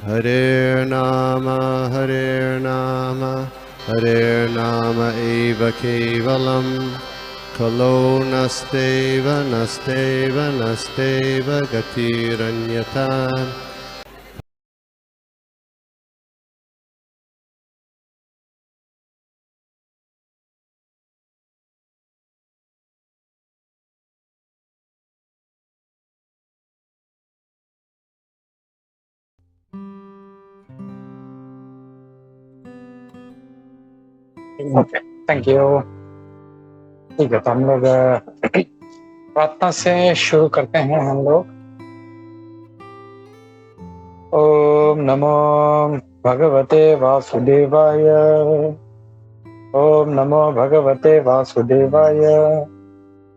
Hare Nama Hare Nama eva kevalam Kalo nasteva nasteva nasteva gatiranyata. Okay, thank you. ठीक है, तो हम लोग प्रार्थना से शुरू करते हैं। हम लोग ओम नमो भगवते वासुदेवाय, ओम नमो भगवते वासुदेवाय,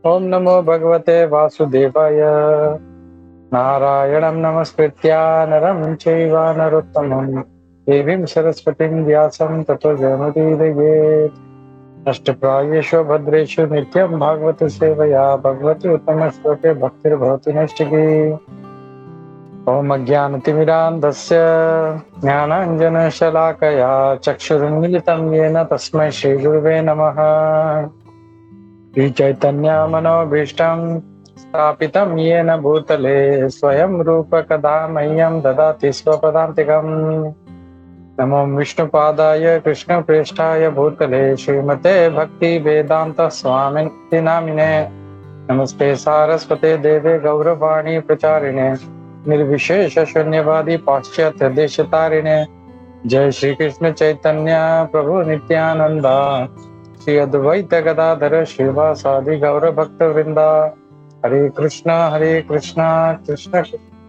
ओम नमो भगवते वासुदेवाय। नारायणं नमस्कृत्य नरं चैव नरोत्तमं देवीं सरस्वतीं व्यासं ततो जयमुदीरयेत्। नष्टप्रायेषु भद्रेषु नित्यं भागवत सेवया भगवती उत्तमश्लोके भक्तिर्भवति नैष्टिकी। ओम अज्ञानतिमिरान्धस्य ज्ञानाञ्जनशलाकया चक्षुरुन्मिलितं येन तस्मै श्रीगुरुवे नमः। श्रीचैतन्यमनोभीष्टं स्थापितं येन भूतले स्वयं रूपकदा मह्यं ददाति स्वपदान्तिकम्। नमो विष्णुपादाय कृष्णप्रेष्ठाय भूतले श्रीमते भक्ति वेदांत स्वामिनिति नामिने। नमस्ते सारस्वते देवे गौरवाणी प्रचारिणे निर्विशेष शून्यवादी पाश्चात्य देशतारिणे। जय श्री कृष्ण चैतन्य प्रभु नित्यानंद श्री अद्वैत गदाधर श्रीवासादि गौर भक्त वृंदा। हरे कृष्णा कृष्ण कृष्ण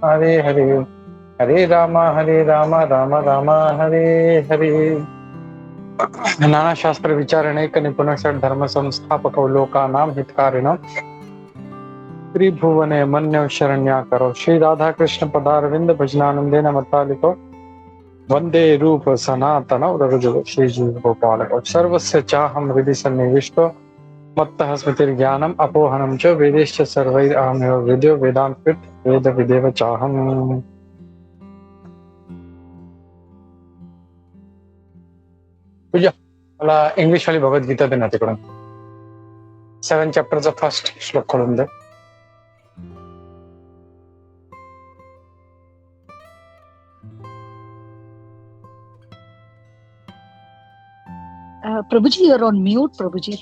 हरे हरे, हरे राम राम राम हरे हरे। नाना शास्त्र विचारणेक निपुण धर्म संस्थापक लोकानां हितकारिणं त्रिभुवने मन्य शरण्याकरो श्री राधा कृष्ण पदारविंद भजनानंदेन मत्तालिको वंदे रूप सनातनौ रघुजुगो श्री जीव गोपालको। सर्वस्य चाहं हृदि सन्निविष्टो मत्तः स्मृतिर्ज्ञानम् अपोहनं च वेदैश्च सर्वैरहमेव वेद्यो वेदान्तकृत् वेदविदेव चाहम्। मला इंग्लिश वाली भगवद्गीता देना तिकडून 7 चॅप्टरचा फर्स्ट श्लोक खोलून दे। Prabhuji, you're on mute, Prabhuji.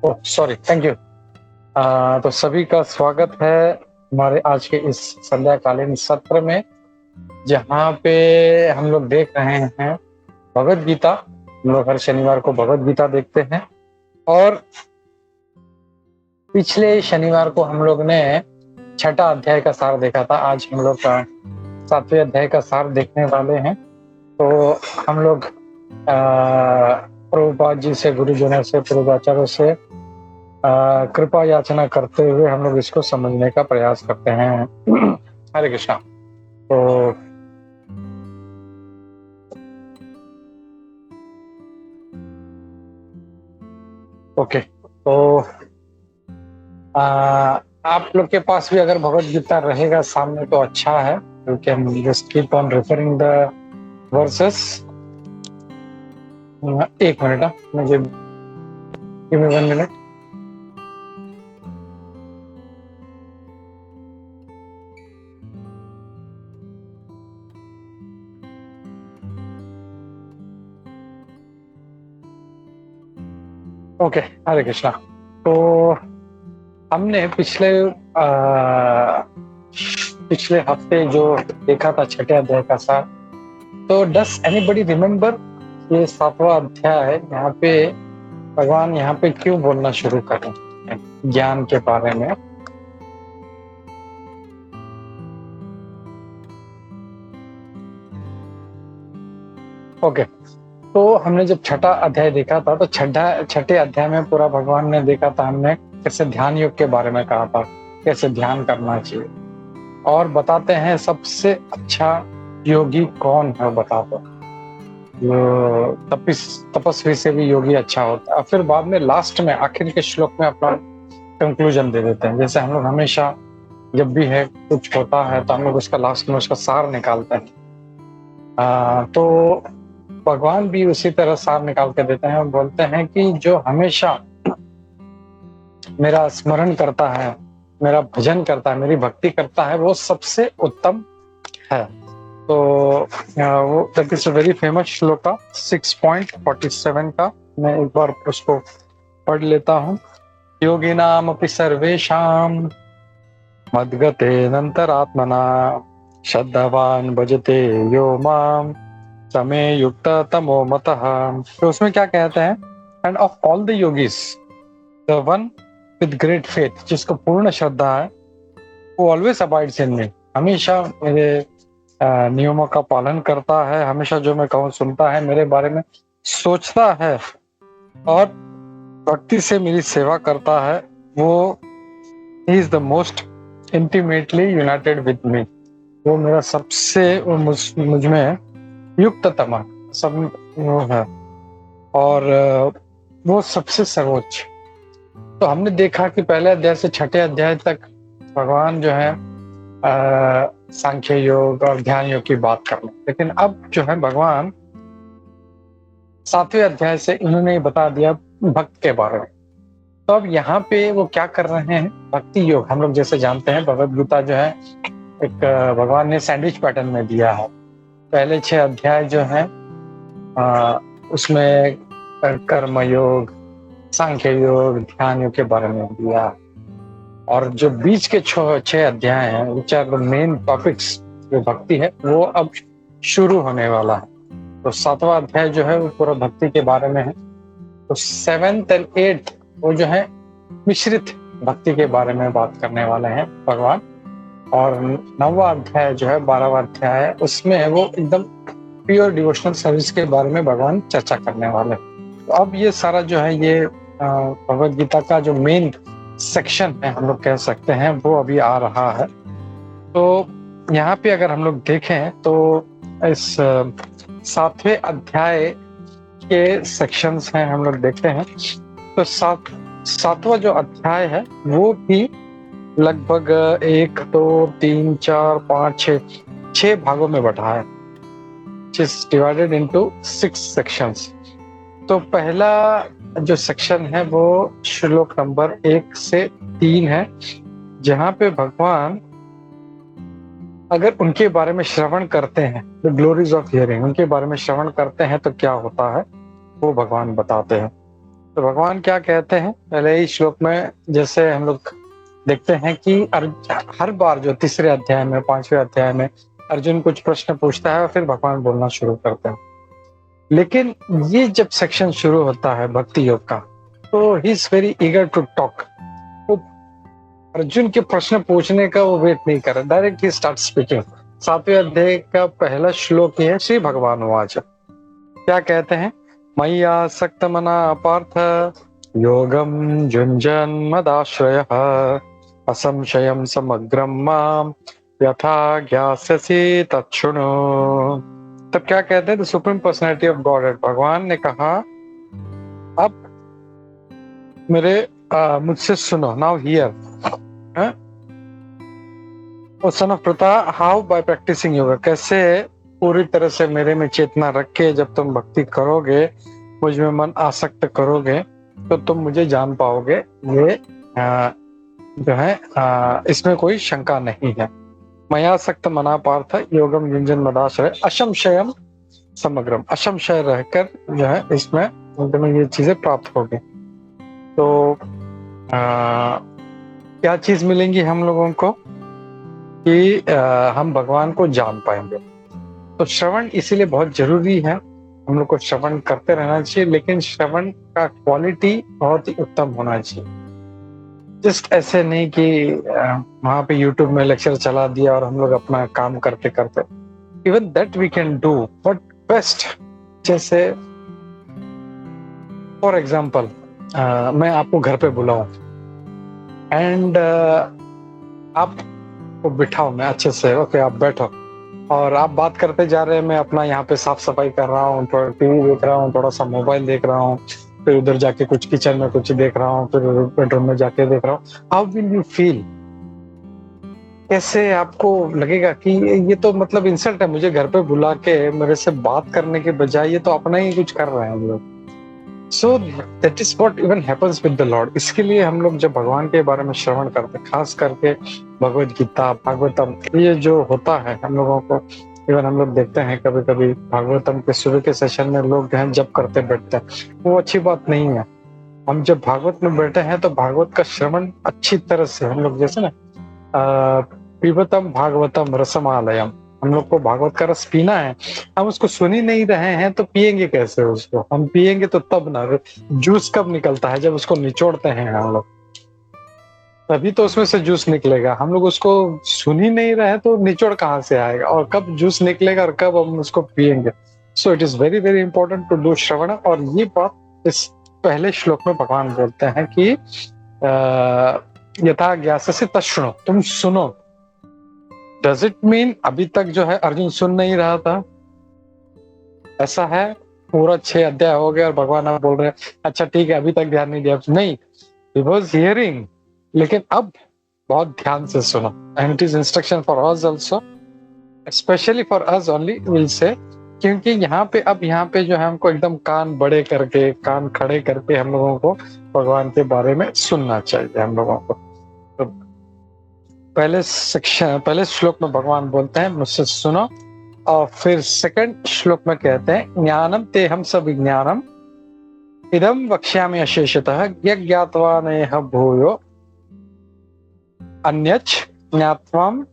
Oh sorry, thank you. तो सभी का स्वागत है हमारे आज के इस संध्याकालीन सत्र में, जहाँ पे हम लोग देख रहे हैं भगवद गीता। हम लोग हर शनिवार को भगवद गीता देखते हैं और पिछले शनिवार को हम लोग ने 6ठा अध्याय का सार देखा था। आज हम लोग का 7वें अध्याय का सार देखने वाले हैं। तो हम लोग प्रभुपाद जी से, गुरुजनों से, पूर्वाचार्यों से कृपा याचना करते हुए हम लोग इसको समझने का प्रयास करते हैं। हरे कृष्णा। तो ओके, तो आप लोग के पास भी अगर भगवद गीता रहेगा सामने तो अच्छा है। You can just keep on referring the versus. एक मिनट, मुझे गिव मी 1 मिनट। ओके, हरे कृष्णा। तो हमने पिछले हफ्ते जो देखा था 6ठे अध्याय का सार। तो डस एनीबडी रिमेम्बर ये 7वां अध्याय है, यहाँ पे भगवान यहाँ पे क्यों बोलना शुरू करें ज्ञान के बारे में? ओके, तो हमने जब 6ठा अध्याय देखा था तो 6ठे अध्याय में पूरा भगवान ने देखा था, हमने कैसे ध्यान योग के बारे में कहा था, कैसे ध्यान करना चाहिए और बताते हैं सबसे अच्छा योगी कौन है, बताते हैं तपस्वी से भी योगी अच्छा होता है। फिर बाद में लास्ट में आखिर के श्लोक में अपना कंक्लूजन दे देते हैं। जैसे हम लोग हमेशा जब भी है कुछ होता है तो हम लोग उसका लास्ट में उसका सार निकालते हैं। तो भगवान भी उसी तरह सार निकाल के देते हैं और बोलते हैं कि जो हमेशा मेरा स्मरण करता है, मेरा भजन करता है, मेरी भक्ति करता है, वो सबसे उत्तम है। तो वो that is a very famous shloka 6.47 का, मैं एक बार उसको पढ़ लेता हूँ। योगिनाम अपि सर्वेषां मद्गतेनन्तरात्मना श्रद्धावान भजते यो माम समे युक्त तमो मतः। तो उसमें क्या कहते हैं, end of all the yogis the one with great faith, जिसको पूर्ण श्रद्धा है, वो ऑलवेज अबाइड्स इन मी, हमेशा मेरे नियमों का पालन करता है, हमेशा जो मैं कहूँ सुनता है, मेरे बारे में सोचता है और भक्ति से मेरी सेवा करता है, वो he is the most intimately United with me. वो मेरा सबसे मुझ में युक्ततम सब वो है और वो सबसे सर्वोच्च। तो हमने देखा कि पहले अध्याय से छठे अध्याय तक भगवान जो है सांख्य योग और ध्यान योग की बात कर रहे हैं, लेकिन अब जो है भगवान 7वें अध्याय से इन्होंने बता दिया भक्त के बारे में। तो अब यहाँ पे वो क्या कर रहे हैं, भक्ति योग। हम लोग जैसे जानते हैं भगवद गीता जो है एक भगवान ने सैंडविच पैटर्न में दिया है। पहले 6 अध्याय जो है उसमें कर्म योग, सांख्य योग, ध्यान योग के बारे में दिया, और जो बीच के 6 अध्याय हैं which are the main topics जो भक्ति है, वो अब शुरू होने वाला है। तो 7वां अध्याय जो है वो पूरा भक्ति के बारे में है। तो 7th and 8th वो जो है मिश्रित भक्ति के बारे में बात करने वाले हैं भगवान। और 9वां अध्याय जो है 12वां अध्याय है, उसमें वो एकदम प्योर डिवोशनल सर्विस के बारे में भगवान चर्चा करने वाले हैं। तो अब ये सारा जो है ये भगवद गीता का जो मेन सेक्शन है हम लोग कह सकते हैं, वो अभी आ रहा है। तो यहाँ पे अगर हम लोग देखें तो इस 7वें अध्याय के सेक्शंस हैं, हम लोग देखते हैं। तो 7वां जो अध्याय है वो भी लगभग 1 2 3 4 5 6 भागों में बटा है, डिवाइडेड इनटू 6 सेक्शंस। तो पहला जो सेक्शन है वो श्लोक नंबर 1 से 3 है, जहां पे भगवान अगर उनके बारे में श्रवण करते हैं, द ग्लोरीज ऑफ हियरिंग, उनके बारे में श्रवण करते हैं तो क्या होता है वो भगवान बताते हैं। तो भगवान क्या कहते हैं पहले ही श्लोक में, जैसे हम लोग देखते हैं कि हर बार जो 3रे अध्याय में 5वें अध्याय में अर्जुन कुछ प्रश्न पूछता है और फिर भगवान बोलना शुरू करते हैं। लेकिन ये जब सेक्शन शुरू होता है भक्ति योग का, तो he is very eager to talk. वो अर्जुन के प्रश्न पूछने का वो वेट नहीं कर रहा, डायरेक्ट ही स्टार्ट स्पीकिंग। 7वें अध्याय का पहला श्लोक है श्री भगवान वाच। क्या कहते हैं, मय्या सक्त मना पार्थ योगम जुंजन मदाश्रयः असंशयम समग्रम माम यथा ज्ञास्यसि तच्छृणु। तब क्या कहते हैं, the supreme personality of God, भगवान ने कहा अब मेरे मुझसे सुनो, now hear. O son of Pritha, how by practising yoga, कैसे पूरी तरह से मेरे में चेतना रख के जब तुम भक्ति करोगे, मुझ में मन आसक्त करोगे, तो तुम मुझे जान पाओगे। ये जो है इसमें कोई शंका नहीं है। मया सक्त मना पार्थ योगम युंजन मदाश्रय असंशयम समग्रम, असंशय रहकर जो है इसमें तुम्हें ये चीजें प्राप्त होगी। तो क्या चीज मिलेंगी हम लोगों को कि हम भगवान को जान पाएंगे। तो श्रवण इसीलिए बहुत जरूरी है, हम लोग को श्रवण करते रहना चाहिए, लेकिन श्रवण का क्वालिटी बहुत ही उत्तम होना चाहिए। जस्ट ऐसे नहीं कि वहां पे यूट्यूब में लेक्चर चला दिया और हम लोग अपना काम करते करते, even that we can do, but best, जैसे फॉर एग्जाम्पल मैं आपको घर पे बुलाऊं एंड आपको बिठाओ, मैं अच्छे से, ओके आप बैठो और आप बात करते जा रहे हैं, मैं अपना यहाँ पे साफ सफाई कर रहा हूँ, थोड़ा टीवी देख रहा हूँ, थोड़ा सा मोबाइल देख रहा हूँ, फिर उधर जाके कुछ किचन में कुछ देख रहा हूँ, फिर बेडरूम में जाके देख रहा हूँ। How will you feel? कैसे आपको लगेगा कि ये तो मतलब इंसल्ट है, मुझे घर पे बुला के मेरे से बात करने के बजाय ये तो अपना ही कुछ कर रहे हैं हम लोग। सो that is what even happens with the Lord. इसके लिए हम लोग जब भगवान के बारे में श्रवण करते हैं, खास करके भगवत गीता, भागवतम, ये जो होता है हम लोगों को, इवन हम लोग देखते हैं कभी कभी भागवतम के सुबह के सेशन में लोग जो है जप करते बैठते हैं, वो अच्छी बात नहीं है। हम जब भागवत में बैठे हैं तो भागवत का श्रवण अच्छी तरह से हम लोग, जैसे ना पिबतम भागवतम रसमालयम, हम लोग को भागवत का रस पीना है। हम उसको सुन ही नहीं रहे हैं तो पिएंगे कैसे उसको? हम पिएंगे तो तब ना, जूस कब निकलता है? जब उसको निचोड़ते हैं हम लोग, तभी तो उसमें से जूस निकलेगा। हम लोग उसको सुन ही नहीं रहे तो निचोड़ कहाँ से आएगा? और कब जूस निकलेगा और कब हम उसको पिएंगे? So it is very very important to do shravan. और ये बात इस पहले श्लोक में भगवान बोलते हैं कि यथा ज्ञाससि तशृणु, तुम सुनो। डज इट मीन अभी तक जो है अर्जुन सुन नहीं रहा था? ऐसा है? पूरा 6 अध्याय हो गया और भगवान अब बोल रहे हैं अच्छा ठीक है अभी तक ध्यान नहीं दिया? नहीं, ही वाज हियरिंग, लेकिन अब बहुत ध्यान से सुनो। And it is instruction for us also, specially for us only will say, क्योंकि यहाँ पे जो है हमको एकदम कान बड़े करके, कान खड़े करके हम लोगों को भगवान के बारे में सुनना चाहिए हम लोगों को। तो पहले श्लोक में भगवान बोलते हैं मुझसे सुनो, और फिर सेकंड श्लोक में कहते हैं ज्ञानम ते हम सब विज्ञानम इदम वक्ष्यामि अशेषतः यज्ञात्वा नेह भूयो अन्यच ज्ञात्वाम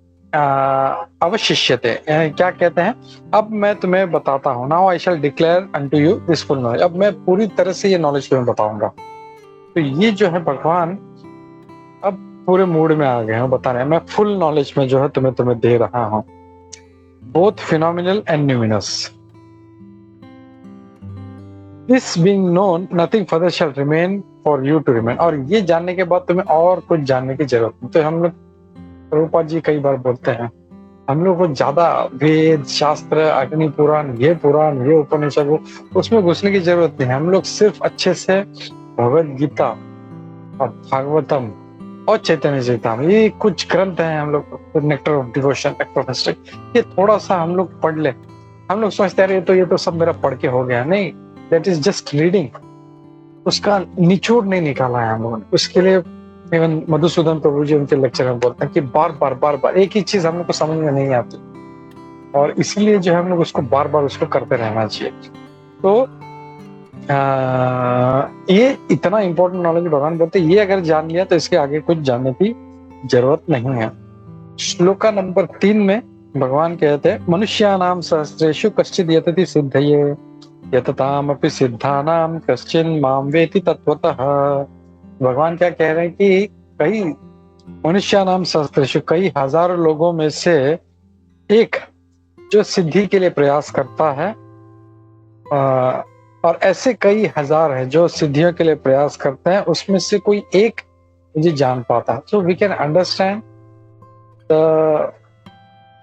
अवशिष्यते। क्या कहते हैं? अब मैं तुम्हें बताता हूँ, now I shall declare unto you this full knowledge. अब मैं पूरी तरह से ये नॉलेज तुम्हें बताऊंगा। तो ये जो है भगवान अब पूरे मूड में आ गए हैं, बता रहे हैं मैं फुल नॉलेज में जो है तुम्हें दे रहा हूँ, both phenomenal and numinous. This being known nothing further shall remain for you to remain. और ये जानने के बाद तुम्हें और कुछ जानने की जरूरत नहीं। तो हम लोग, रूपा जी कई बार बोलते हैं, हम लोग को ज्यादा वेद शास्त्र, अग्नि पुराण, ये उपनिषद, उसमें घुसने की जरूरत नहीं है। हम लोग सिर्फ अच्छे से भगवत गीता और भागवतम और चैतन्य चैतामृत, ये कुछ ग्रंथ हैं हम लोग, nectar of devotion, act of history, ये थोड़ा सा हम लोग पढ़ ले। हम लोग सोचते हैं ये तो सब मेरा पढ़ के हो गया। नहीं, दैट इज जस्ट रीडिंग। उसका निचोड़ नहीं निकाला है हम लोगों ने। उसके लिए इवन मधुसूदन प्रभु जी उनके लेक्चर में बोलते हैं कि बार बार एक ही चीज हम लोग को समझ में नहीं आती, और इसीलिए जो है हम लोग उसको बार बार उसको करते रहना चाहिए। तो ये इतना इंपॉर्टेंट नॉलेज भगवान बोलते हैं, ये अगर जान लिया तो इसके आगे कुछ जानने की जरूरत नहीं है। श्लोका नंबर 3 में भगवान कहते हैं मनुष्यानाम सहस्रेषु कश्चित् यतति सिद्धये यततामपि सिद्धानाम कश्चिन् माम वेति तत्वतः। भगवान क्या कह रहे हैं कि कई मनुष्यानाम सहस्रेषु, कई हजारों लोगों में से एक जो सिद्धि के लिए प्रयास करता है, और ऐसे कई हजार हैं जो सिद्धियों के लिए प्रयास करते हैं, उसमें से कोई एक मुझे जान पाता है। So we can understand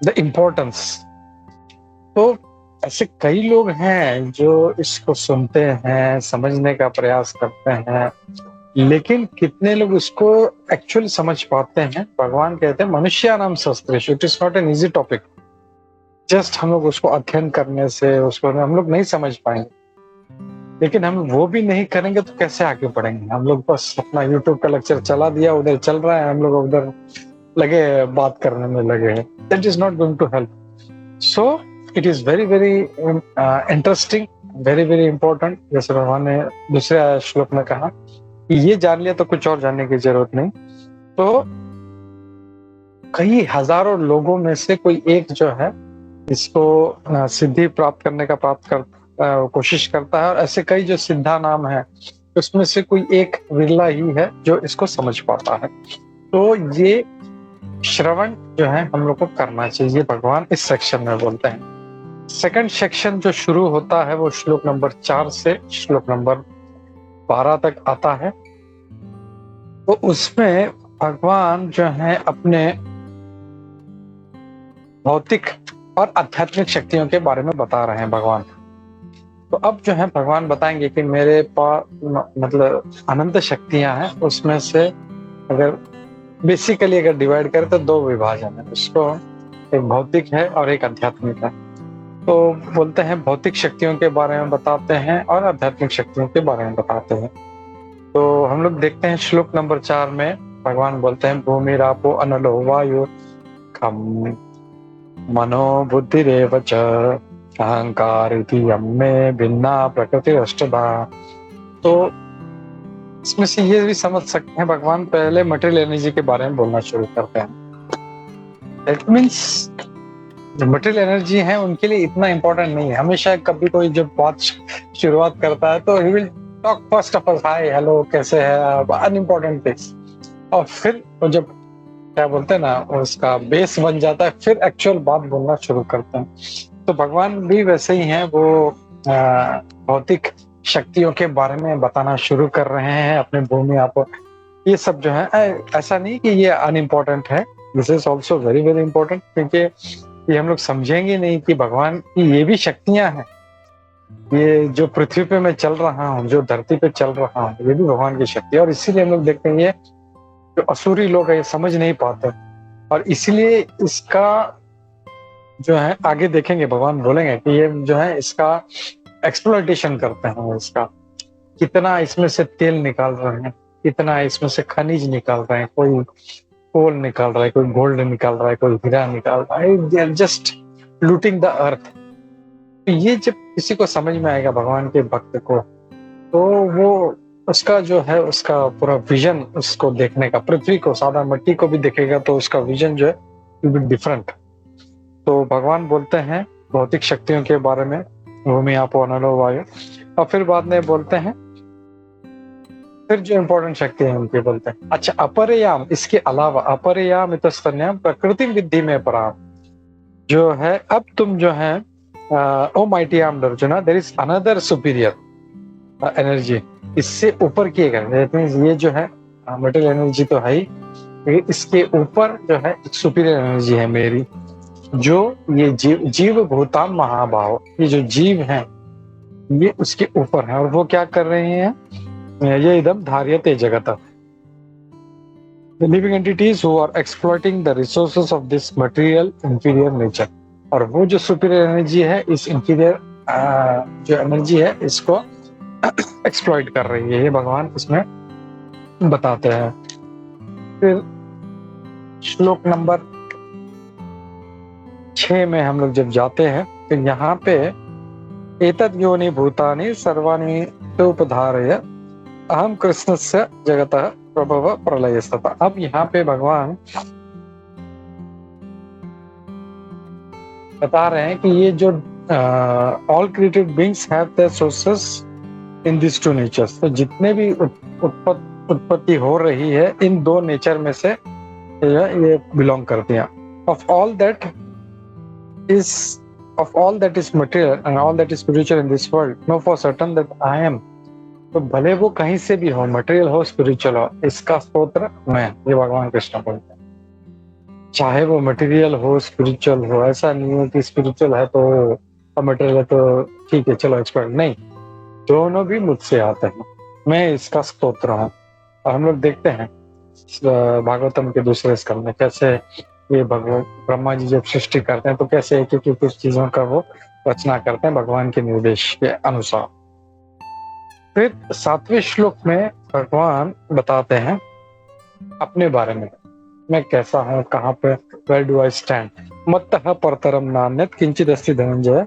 the importance. तो ऐसे कई लोग हैं जो इसको सुनते हैं, समझने का प्रयास करते हैं, लेकिन कितने लोग उसको एक्चुअली समझ पाते हैं? भगवान कहते हैं मनुष्यानाम सहस्रेषु, it is not an easy topic. Just हम लोग उसको अध्ययन करने से उसको हम लोग नहीं समझ पाएंगे, लेकिन हम वो भी नहीं करेंगे तो कैसे आगे बढ़ेंगे? हम लोग बस अपना यूट्यूब का लेक्चर चला दिया, उधर चल रहा है, हम लोग उधर लगे बात करने में लगे हैं, that is not going to help. So it is very very interesting, very very important. जैसे भगवान ने दूसरे श्लोक में कहा कि ये जान लिया तो कुछ और जानने की जरूरत नहीं। तो कई हजारों लोगों में से कोई एक जो है इसको सिद्धि प्राप्त करने का कोशिश करता है, और ऐसे कई जो सिद्धा नाम है उसमें से कोई एक विरला ही है जो इसको समझ पाता है। तो ये श्रवण जो है हम लोग को करना चाहिए, भगवान इस सेक्शन में बोलते हैं। सेकंड सेक्शन जो शुरू होता है वो श्लोक नंबर 4 से श्लोक नंबर 12 तक आता है। तो उसमें भगवान जो है अपने भौतिक और आध्यात्मिक शक्तियों के बारे में बता रहे हैं भगवान। तो अब जो है भगवान बताएंगे कि मेरे पास मतलब अनंत शक्तियां हैं, उसमें से अगर बेसिकली अगर डिवाइड करें तो दो विभाजन है उसको, एक भौतिक है और एक आध्यात्मिक है। तो बोलते हैं भौतिक शक्तियों के बारे में बताते हैं और आध्यात्मिक शक्तियों के बारे में बताते हैं। तो हम लोग देखते हैं श्लोक नंबर 4 में भगवान बोलते हैं भूमि रापो अनलो वायु खम मनो बुद्धिरेव च अहंकार इति यम्मे भिन्ना प्रकृति अष्टधा। तो इसमें से ये भी समझ सकते हैं भगवान पहले मटेरियल एनर्जी के बारे में बोलना शुरू करते हैं। दैट मीन्स जो मटेरियल एनर्जी है उनके लिए इतना इंपॉर्टेंट नहीं है। हमेशा कभी कोई जब बात शुरुआत करता है तो he will talk first of all hi hello कैसे है आप, अनइम्पोर्टेंट थिंग्स, और फिर वो जब क्या बोलते हैं ना उसका बेस बन जाता है फिर एक्चुअल बात बोलना शुरू करते हैं। तो भगवान भी वैसे ही हैं, वो भौतिक शक्तियों के बारे में बताना शुरू कर रहे हैं अपने भूमि आप। ये सब जो है ऐसा नहीं कि ये अनइम्पोर्टेंट है, this is also very very important, क्योंकि ये हम लोग समझेंगे नहीं कि भगवान की ये भी शक्तियां हैं। ये जो पृथ्वी पे मैं चल रहा हूँ, जो धरती पे चल रहा हूँ, ये भी भगवान की शक्ति है। और इसीलिए हम लोग देखते हैं ये जो असुरी लोग है ये समझ नहीं पाते, और इसीलिए इसका जो है आगे देखेंगे भगवान बोलेंगे कि ये जो है इसका एक्सप्लॉयटेशन करते हैं, इसका कितना इसमें से तेल निकाल रहे हैं, कितना इसमें से खनिज निकाल रहे हैं, कोई कोल निकाल रहा है, कोई गोल्ड निकाल रहा है, कोई हीरा निकाल रहा है, they are just looting the earth. ये जब किसी को समझ में आएगा भगवान के भक्त को, तो वो उसका जो है उसका पूरा विजन उसको देखने का, पृथ्वी को सादा मिट्टी को भी देखेगा तो उसका विजन जो है विल बी डिफरेंट। तो भगवान बोलते हैं भौतिक शक्तियों के बारे में भूमि आपो अनलो वायु, और फिर बाद में बोलते हैं फिर जो इंपॉर्टेंट शक्ति है उनके बोलते हैं। अच्छा अपरयाम, इसके अलावा अपरयाम इतस्तन्याम प्रकृति विद्धि में पराम, जो है अब तुम जो है O mighty arm Arjuna there is another superior energy, इससे ऊपर किए गए। ये जो है मटेरियल एनर्जी तो है ही, इसके ऊपर जो है एक सुपीरियर एनर्जी है मेरी, जो ये जीव भूताम महाभाव, ये जो जीव हैं ये उसके ऊपर है। और वो क्या कर रहे हैं, ये इदम धार्यते जगत, the living entities who are exploiting the resources of this material inferior nature। और वो जो सुपीरियर एनर्जी है इस इंफीरियर जो एनर्जी है इसको एक्सप्लॉइट कर रही है, ये भगवान इसमें बताते हैं। फिर श्लोक नंबर 6 में हम लोग जब जाते हैं तो यहाँ पे एतद् योनि भूतानि सर्वाणि उपधारय अहम कृष्णस्य जगतः प्रभव प्रलयस्तथा। अब यहाँ पे भगवान बता रहे हैं कि ये जो all created beings have their sources in this two natures, तो जितने भी उत्पत्ति हो रही है इन दो नेचर में से ये बिलोंग करती हैं। Of all that is material and all that is spiritual in this world, know for certain that I am. तो भले वो कहीं से भी हो, मटेरियल हो स्पिरिचुअल हो, इसका स्रोत मैं, ये भगवान कृष्ण बोलते हैं। चाहे वो मटेरियल हो स्पिरिचुअल हो, ऐसा नहीं है कि स्पिरिचुअल है तो मटेरियल है तो ठीक है चलो एक्सपर्ट, नहीं, दोनों भी मुझसे आते हैं, मैं इसका स्तोत्र हूँ। और हम लोग देखते हैं भागवतम के दूसरे स्कंद में कैसे ये भगवान ब्रह्मा जी जब सृष्टि करते हैं तो कैसे एक एक चीजों का वो रचना करते हैं भगवान के निर्देश के अनुसार। फिर 7वें श्लोक में भगवान बताते हैं अपने बारे में, मैं कैसा हूँ, कहाँ पे, वेयर डू आई स्टैंड। मत्तः परतरम नान्यत् किंचित् अस्ति धनंजय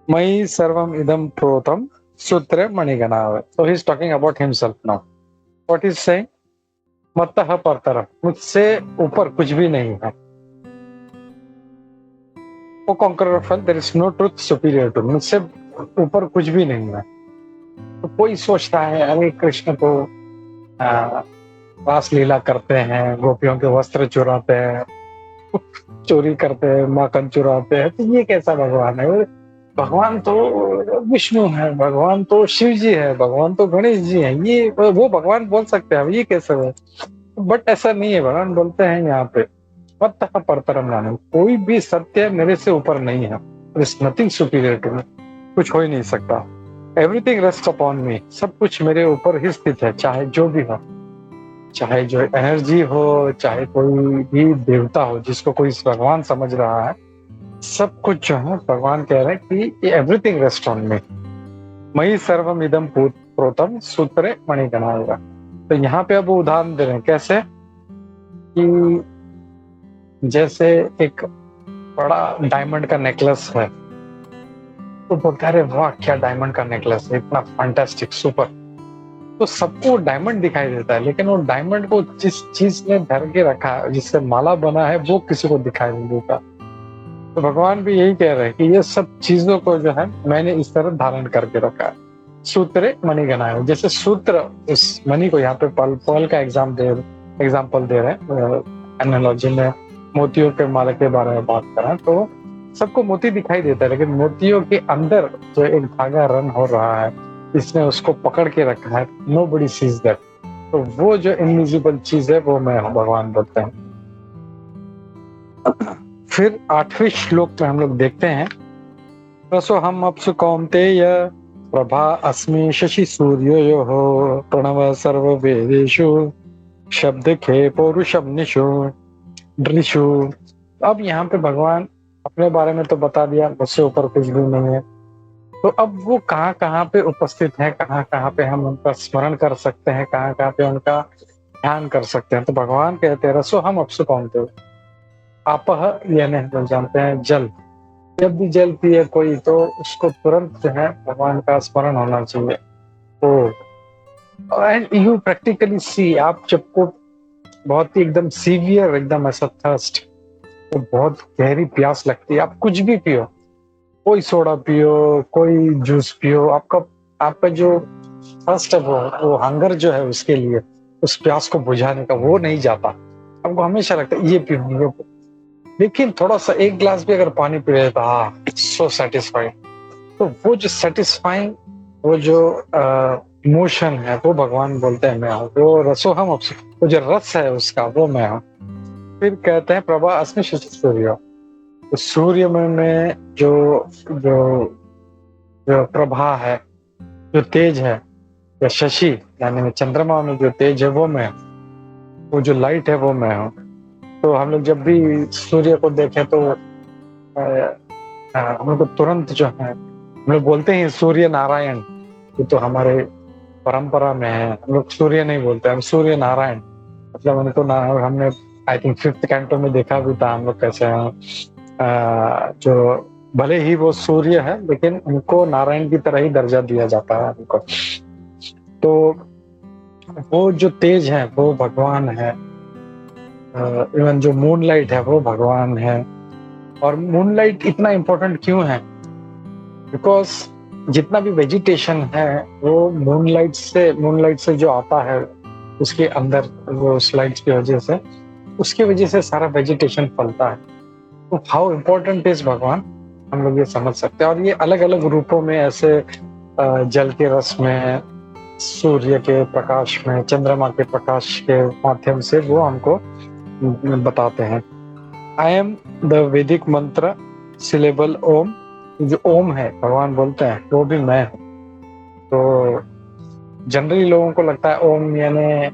मयि सर्वम इदं प्रोतम सूत्र मणिगणा। So he is talking about himself now. What is saying, मत्तः परतरम, मुझसे ऊपर कुछ भी नहीं है। O conqueror of there is no truth superior to, मुझसे ऊपर कुछ भी नहीं है। तो कोई सोचता है अरे कृष्ण तो रास लीला करते हैं, गोपियों के वस्त्र चुराते हैं, चोरी करते हैं, माखन चुराते हैं, तो ये कैसा भगवान है। भगवान तो विष्णु है, भगवान तो शिव जी है, भगवान तो गणेश जी है, ये वो भगवान बोल सकते हैं, ये कैसे है। बट ऐसा नहीं है, भगवान बोलते हैं यहाँ पे मत्तः परतरम नान्यत्, कोई भी सत्य मेरे से ऊपर नहीं है, नथिंग सुपीरियर टू मी, कुछ हो ही नहीं सकता। एवरीथिंग रेस्ट अपॉन मी, सब कुछ मेरे ऊपर ही स्थित है, चाहे जो भी हो, चाहे जो एनर्जी हो, चाहे कोई भी देवता हो जिसको कोई भगवान समझ रहा है, सब कुछ जो है भगवान कह रहे हैं कि एवरीथिंग रेस्ट ऑन मी, मयि सर्वम इदम प्रोतम सूत्रे मणिगणाय। तो यहाँ पे अब वो उदाहरण दे रहे हैं कैसे कि जैसे एक बड़ा डायमंड का नेकलेस है, तो बोलता है अरे वाह क्या डायमंड का नेकलेस है, इतना फैंटास्टिक सुपर। तो सबको डायमंड दिखाई देता है, लेकिन वो डायमंड को जिस चीज ने धर के रखा है, जिससे माला बना है, वो किसी को दिखाई नहीं देता। तो भगवान भी यही कह रहे हैं कि ये सब चीजों को जो है मैंने इस तरह धारण करके रखा है। सूत्रे मणिगणाय, जैसे सूत्र उस मणि को यहाँ पे पर्ल का एग्जाम्पल दे रहे हैं, एनालॉजी में मोतियों के माला के बारे में बात कर रहे हैं। तो सबको मोती दिखाई देता है, लेकिन मोतियों के अंदर जो एक धागा रन हो रहा है, इसने उसको पकड़ के रखा है, नोबडी सीज दैट। तो वो जो इनविजिबल चीज है वो मैं हूं, भगवान बोलते हैं। फिर 8वें श्लोक में हम लोग देखते हैं, रसो हम अपसु कौन्तेय प्रभा अस्मि शशि सूर्योः प्रणव सर्व वेदेषु शब्द खे पौरुषम निषु दृशु। अब यहाँ पे भगवान अपने बारे में तो बता दिया, मुझसे ऊपर कुछ भी नहीं है। तो अब वो कहाँ कहाँ पे उपस्थित है, कहाँ कहाँ पे हम उनका स्मरण कर सकते हैं, कहाँ कहाँ पे उनका ध्यान कर सकते हैं। तो भगवान कहते हैं रसो हम अपसु कौन्तेय, आपह यानी हम लोग जानते हैं जल। जब भी जल पिए कोई तो उसको तुरंत जो है भगवान का स्मरण होना चाहिए। तो एंड यू प्रैक्टिकली सी, आप जब को बहुत ही एकदम सीवियर, एकदम ऐसा थर्स्ट, तो बहुत गहरी प्यास लगती है, आप कुछ भी पियो, कोई सोडा पियो, कोई जूस पियो, आपका जो थर्स्ट है वो हंगर जो है उसके लिए, उस प्यास को बुझाने का, वो नहीं जाता। आपको हमेशा लगता है ये पियो, लेकिन थोड़ा सा एक ग्लास भी अगर पानी पी रहे तो सो सेटिस्फाइड। तो वो जो सेटिस्फाइंग, वो जो इमोशन है, वो भगवान बोलते हैं मैं हूँ। वो रसो हम अपसु, वो जो रस है उसका, वो मैं हूँ। फिर कहते हैं प्रभा अस्मि शशि सूर्य, तो सूर्य में जो जो जो प्रभा है, जो तेज है, या शशि यानी चंद्रमा में जो तेज है वो मैं हूँ, वो जो लाइट है वो मैं हूँ। तो हम लोग जब भी सूर्य को देखें तो हम लोग तुरंत जो है, हम लोग बोलते हैं सूर्य नारायण, ये तो हमारे परंपरा में है। हम लोग सूर्य नहीं बोलते, हम सूर्य नारायण, मतलब उनको हमने आई थिंक 5th कैंटो में देखा भी था हम लोग कैसे हैं, जो भले ही वो सूर्य है लेकिन उनको नारायण की तरह ही दर्जा दिया जाता है उनको। तो वो जो तेज है वो भगवान है। इवन जो मूनलाइट है वो भगवान है। और मूनलाइट इतना इम्पोर्टेंट क्यों है? बिकॉज जितना भी वेजिटेशन है वो मूनलाइट से जो आता है उसके अंदर, वो लाइट की वजह से सारा वेजिटेशन फलता है। तो हाउ इम्पोर्टेंट इज भगवान, हम लोग ये समझ सकते हैं। और ये अलग अलग रूपों में, ऐसे जल के रस में, सूर्य के प्रकाश में, चंद्रमा के प्रकाश के माध्यम से वो हमको बताते हैं। आई एम द वैदिक मंत्र सिलेबल ओम, जो ओम है भगवान बोलते हैं वो भी मैं हूँ। तो जनरली लोगों को लगता है ओम यानी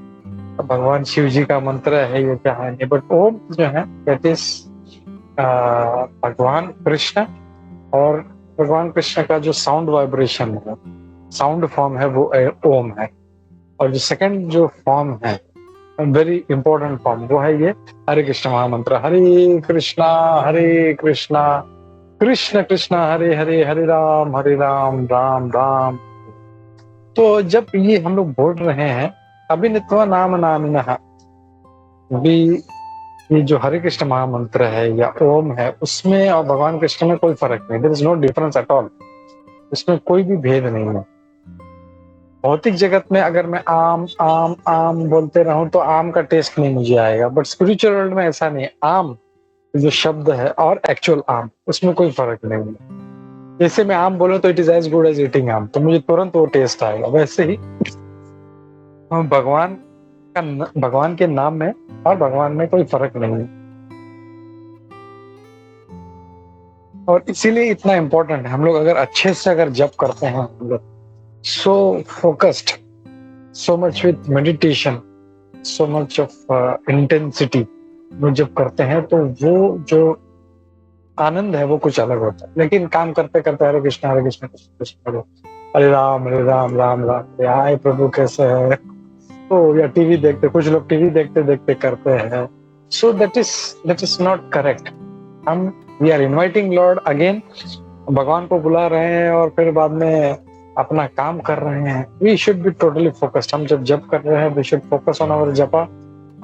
भगवान शिव जी का मंत्र है, ये क्या है, बट ओम जो है दैट इज भगवान कृष्ण। और भगवान कृष्ण का जो साउंड वाइब्रेशन है, साउंड फॉर्म है, वो ओम है। और जो सेकंड जो फॉर्म है, वेरी इंपॉर्टेंट फॉर्म, वो है ये हरे कृष्ण महामंत्र, हरे कृष्णा कृष्ण कृष्ण हरे हरे, हरे राम राम राम। तो जब ये हम लोग बोल रहे हैं अभिनित्वा नाम नामिनः, भी ये जो हरे कृष्ण महामंत्र है या ओम है, उसमें और भगवान कृष्ण में कोई फर्क नहीं, there is no difference at all, इसमें कोई भी भेद नहीं है। भौतिक जगत में अगर मैं आम आम आम बोलते रहूं तो आम का टेस्ट नहीं मुझे आएगा, बट स्पिरिचुअल वर्ल्ड में ऐसा नहीं है। आम जो शब्द है और एक्चुअल आम, उसमें कोई फर्क नहीं है। जैसे मैं आम बोलूं तो it is as good as eating aam, तो मुझे तुरंत वो टेस्ट आएगा। वैसे ही भगवान के नाम में और भगवान में कोई फर्क नहीं है। और इसीलिए इतना इम्पोर्टेंट है, हम लोग अगर अच्छे से अगर जप करते हैं, so focused, so much with meditation, so much of intensity वो जब करते हैं तो वो जो आनंद है वो कुछ अलग होता है। लेकिन काम करते करते हरे कृष्ण कृष्ण कृष्ण हरे राम हरे राम राम राम हरे, हाय प्रभु कैसे है, तो या टीवी देखते, कुछ लोग टीवी देखते देखते करते हैं। So that is not correct. हम we are inviting lord again, भगवान को बुला रहे हैं और फिर बाद में अपना काम कर रहे हैं। We should be totally focused. हम जब जप कर रहे हैं we should focus on our japa.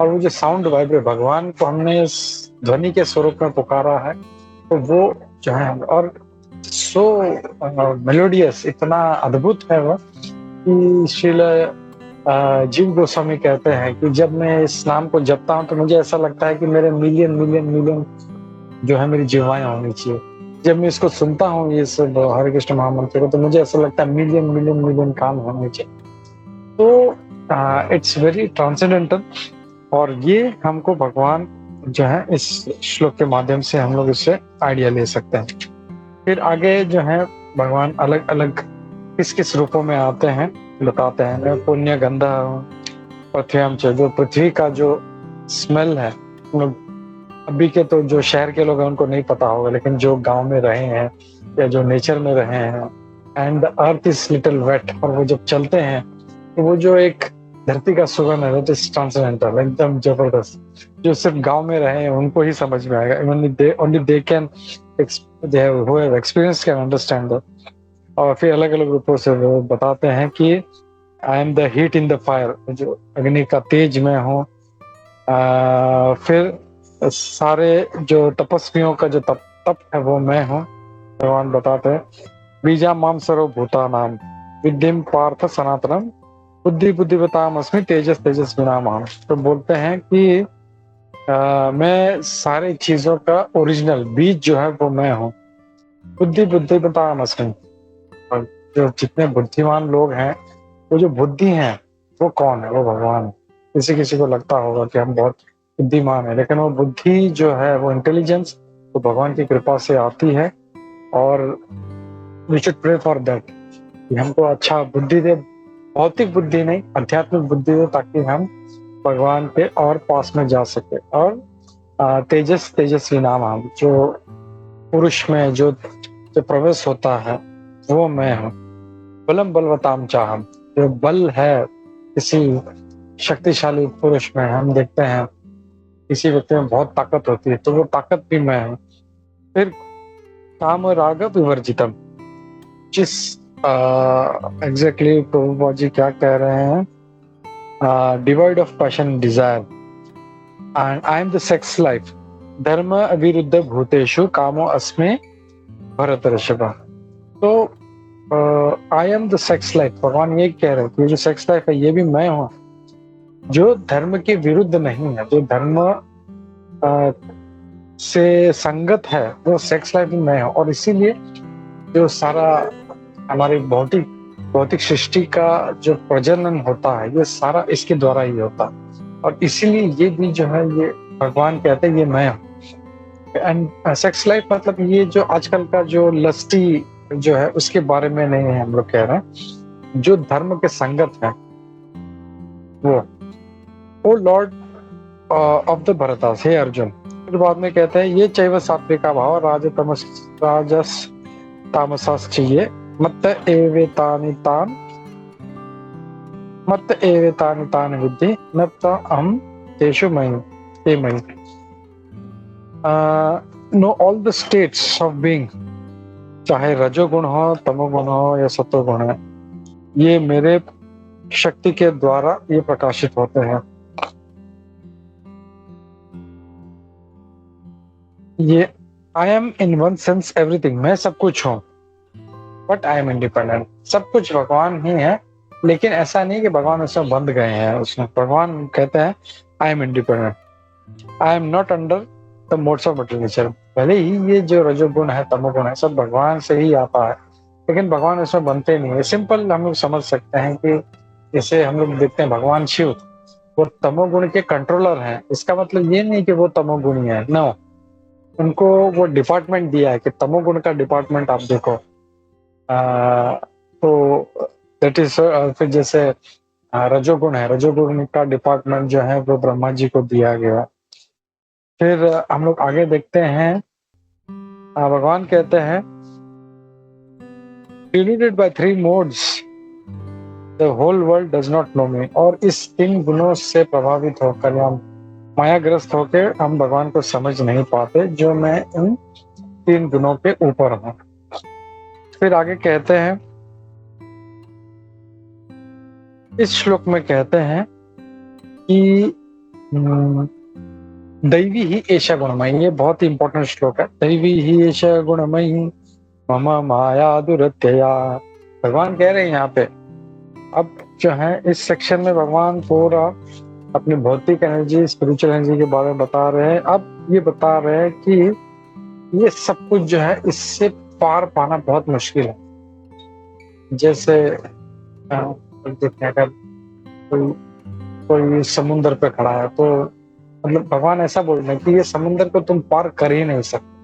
और वो जो साउंड वाइब्रेट, भगवान को हमने इस ध्वनि के स्वरूप में पुकारा है, तो वो जो है और सो मेलोडियस, इतना अद्भुत है वो कि श्रील जीव गोस्वामी कहते हैं कि जब मैं इस नाम को जपता हूँ तो मुझे ऐसा लगता है कि मेरे मिलियन मिलियन मिलियन जो है मेरी जीवाएं होनी चाहिए। जब मैं इसको सुनता हूँ ये सब हरे कृष्ण महामंत्र को, तो मुझे ऐसा लगता है मिलियन मिलियन मिलियन काम होने चाहिए। तो इट्स वेरी ट्रांसेंडेंटल, और ये हमको भगवान जो है इस श्लोक के माध्यम से हम लोग इससे आइडिया ले सकते हैं। फिर आगे जो है भगवान अलग अलग किस किस रूपों में आते हैं बताते हैं। मैं पुण्य गंधा पृथ्व्याम च, जो पृथ्वी का जो स्मेल है, अभी के तो जो शहर के लोग हैं उनको नहीं पता होगा, लेकिन जो गांव में रहे हैं या जो नेचर में रहे हैं, and the earth is little wet, और वो जब चलते हैं तो वो जो एक धरती का सुगंध है दैट इज ट्रांसेंडेंटल, एकदम जबरदस्त। जो सिर्फ गांव में रहे हैं उनको ही समझ में आएगा। Only they can experience can understand that. और फिर अलग अलग रूपों से वो बताते हैं कि I am the heat in the fire, जो अग्नि का तेज मैं हूँ। फिर सारे जो तपस्वियों का जो तप है वो मैं हूँ, भगवान बताते हैं। बीजा माम सर्व भूता नाम विद्यम पार्थ सनातनम बुद्धि बुद्धिवताम अस्मि तेजस तेजस्विनाम हम। तो बोलते हैं कि मैं सारी चीजों का ओरिजिनल बीज जो है वो मैं हूँ। बुद्धि बुद्धिवताम अस्मि, और जो जितने बुद्धिमान लोग हैं, वो जो बुद्धि है वो कौन है? वो भगवान है। किसी किसी को लगता होगा कि हम बहुत बुद्धिमान है, लेकिन वो बुद्धि जो है वो इंटेलिजेंस तो भगवान की कृपा से आती है। और we should pray for that कि हमको अच्छा बुद्धि दे, भौतिक बुद्धि नहीं आध्यात्मिक बुद्धि दे, ताकि हम भगवान के और पास में जा सके। और तेजस तेजस्वी नाम हम, जो पुरुष में जो प्रवेश होता है वो मैं हूँ। बलम बलवताम चाहम, जो बल है किसी शक्तिशाली पुरुष में, हम देखते हैं किसी व्यक्ति में बहुत ताकत होती है तो वो ताकत भी मैं हूँ। फिर काम राग विवर्जितम, जिस एग्जैक्टली प्रभुपाद जी क्या कह रहे हैं, divide of passion desire and I am the sex life धर्म अविरुद्ध भूतेषु कामो अस्मे भरत ऋषभ। तो I am the sex life, भगवान ये कह रहे हैं कि जो सेक्स लाइफ है ये भी मैं हूँ, जो धर्म के विरुद्ध नहीं है, जो धर्म से संगत है, वो सेक्स लाइफ भी मैं हूँ। और इसीलिए जो सारा हमारी भौतिक सृष्टि का जो प्रजनन होता है ये सारा इसके द्वारा ही होता है। और इसीलिए ये भी जो है ये भगवान कहते हैं ये मैं हूँ। एंड सेक्स लाइफ मतलब ये जो आजकल का जो लस्टी जो है उसके बारे में नहीं है, हम लोग कह रहे हैं जो धर्म के संगत है वो। ओ लॉर्ड ऑफ द भरतास, हे अर्जुन। फिर बाद में कहते हैं ये चैव सात्विका भाव राजस तामसास चाहिए मत एवेतानि तान विद्धि न अहम तेषु मयि। Know all the states of being, चाहे रजोगुण हो तमोगुण हो या सत्वगुण है, ये मेरे शक्ति के द्वारा ये प्रकाशित होते हैं। ये I am in one sense everything, मैं सब कुछ हूँ, बट आई एम इंडिपेंडेंट। सब कुछ भगवान ही है, लेकिन ऐसा नहीं कि भगवान उसमें बंध गए हैं। उसमें भगवान कहते हैं I am independent, I am not under the modes of material nature. भले ही ये जो रजोगुण है तमोगुण है सब भगवान से ही आता है, लेकिन भगवान उसमें बनते नहीं है। सिंपल हम लोग समझ सकते हैं कि जैसे हम लोग देखते हैं भगवान शिव वो तमोगुण के कंट्रोलर हैं, इसका मतलब ये नहीं कि वो तमोगुणी है, नो, उनको वो डिपार्टमेंट दिया है कि तमोगुण का डिपार्टमेंट आप देखो। तो दैट इज फिर जैसे रजोगुण है, रजोगुण का डिपार्टमेंट जो है वो ब्रह्मा जी को दिया गया। फिर हम लोग आगे देखते हैं, भगवान कहते हैं deluded by three modes the whole world does not know me। और इस 3 गुणों से प्रभावित होकर या मायाग्रस्त होकर हम भगवान को समझ नहीं पाते, जो मैं इन 3 गुणों के ऊपर हूँ। फिर आगे कहते हैं, इस श्लोक में कहते हैं कि दैवी ही एषा गुणमयी, ये बहुत ही इंपॉर्टेंट श्लोक है। दैवी ही एषा गुणमयी मम माया दुरत्यया। भगवान कह रहे हैं यहाँ पे, अब जो है इस सेक्शन में भगवान पूरा अपनी भौतिक एनर्जी, स्पिरिचुअल एनर्जी के बारे में बता रहे हैं। अब ये बता रहे हैं कि ये सब कुछ जो है इससे पार पाना बहुत मुश्किल है। जैसे अगर कोई समुद्र पे खड़ा है तो मतलब भगवान ऐसा बोल रहे हैं कि ये समुद्र को तुम पार कर ही नहीं सकते,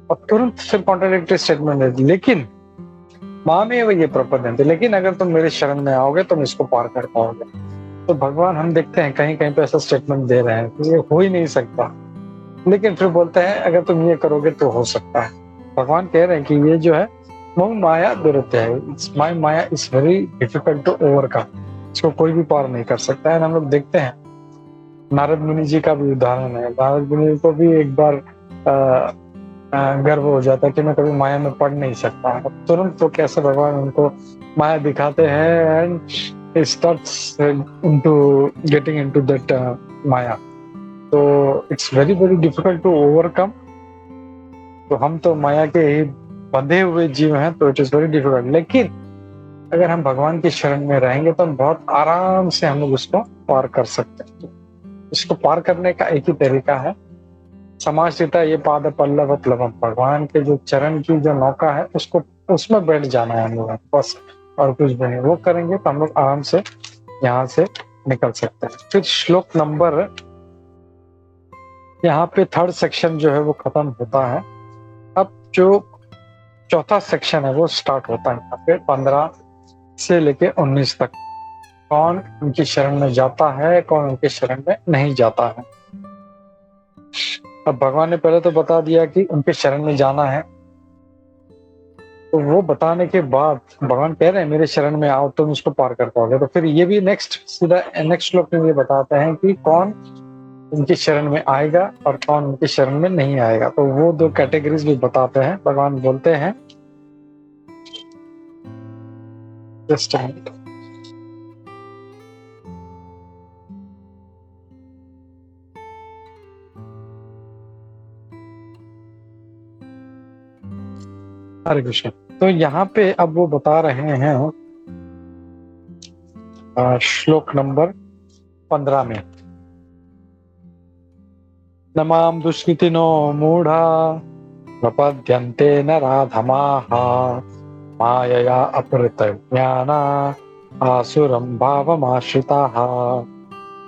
और तुरंत फिर कॉन्ट्राडिक्टरी स्टेटमेंट है, लेकिन माँ में वो ये प्रपंच है, लेकिन अगर तुम मेरे शरण में आओगे तुम इसको पार कर पाओगे। तो भगवान हम देखते हैं कहीं कहीं पे ऐसा स्टेटमेंट दे रहे हैं कि ये हो ही नहीं सकता, लेकिन फिर बोलते हैं अगर तुम ये करोगे तो हो सकता है। भगवान कह रहे हैं कि ये जो है वो माया दुरत्य है, my maya is very difficult to overcome, इसको कोई भी पार नहीं कर सकता है। हम लोग देखते हैं नारद मुनि जी का भी उदाहरण है। नारद मुनि को भी एक बार गर्व हो जाता है कि मैं कभी माया में पढ़ नहीं सकता, अब तुरंत तो कैसे भगवान उनको माया दिखाते हैं and starts into getting into that maya. तो it's very very difficult to overcome. तो हम तो माया के ही बंधे हुए जीव हैं, तो इट इज वेरी डिफिकल्ट। लेकिन अगर हम भगवान की शरण में रहेंगे तो हम बहुत आराम से हम लोग उसको पार कर सकते हैं। इसको पार करने का एक ही तरीका है, समाश्रिता ये पाद पल्लव प्लवम, भगवान के जो चरण की जो नौका है उसको उसमें बैठ जाना है हम लोग, बस, और कुछ भी नहीं। वो करेंगे तो हम लोग आराम से यहाँ से निकल सकते हैं। फिर श्लोक नंबर, यहाँ पे 3rd सेक्शन जो है वो खत्म होता है। अब जो 4था सेक्शन है वो स्टार्ट होता है यहाँ पे 15 से लेके 19 तक। कौन उनकी शरण में जाता है, कौन उनके शरण में नहीं जाता है। अब भगवान ने पहले तो बता दिया कि उनके शरण में जाना है, तो वो बताने के बाद भगवान कह रहे हैं मेरे शरण में आओ तुम इसको पार कर पाओगे। तो फिर ये भी सीधा नेक्स्ट श्लोक में ये बताते हैं कि कौन उनकी शरण में आएगा और कौन उनकी शरण में नहीं आएगा। तो वो 2 कैटेगरीज भी बताते हैं। भगवान बोलते हैं, जस्ट अ मिनट, हरे कृष्ण। तो यहाँ पे अब वो बता रहे हैं श्लोक नंबर 15 में, नमाम दुष्कृतिनो मूढ़ा प्रपद्यन्ते नराधमाः मायया अपहृत ज्ञाना आसुरं भावमाश्रिताः।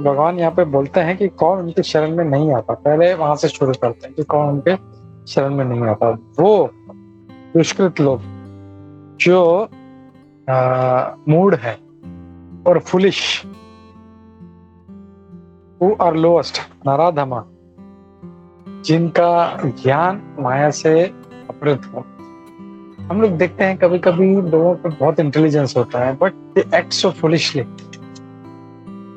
भगवान यहाँ पे बोलते हैं कि कौन उनके शरण में नहीं आता। पहले वहां से शुरू करते हैं कि कौन उनके शरण में नहीं आता। वो दुष्कृत लोग जो मूड है और फुलिश, हु आर लोएस्ट, नराधमा, जिनका ज्ञान माया से अपहृत हो। हम लोग देखते हैं कभी कभी लोगों को बहुत इंटेलिजेंस होता है but they act so foolishly.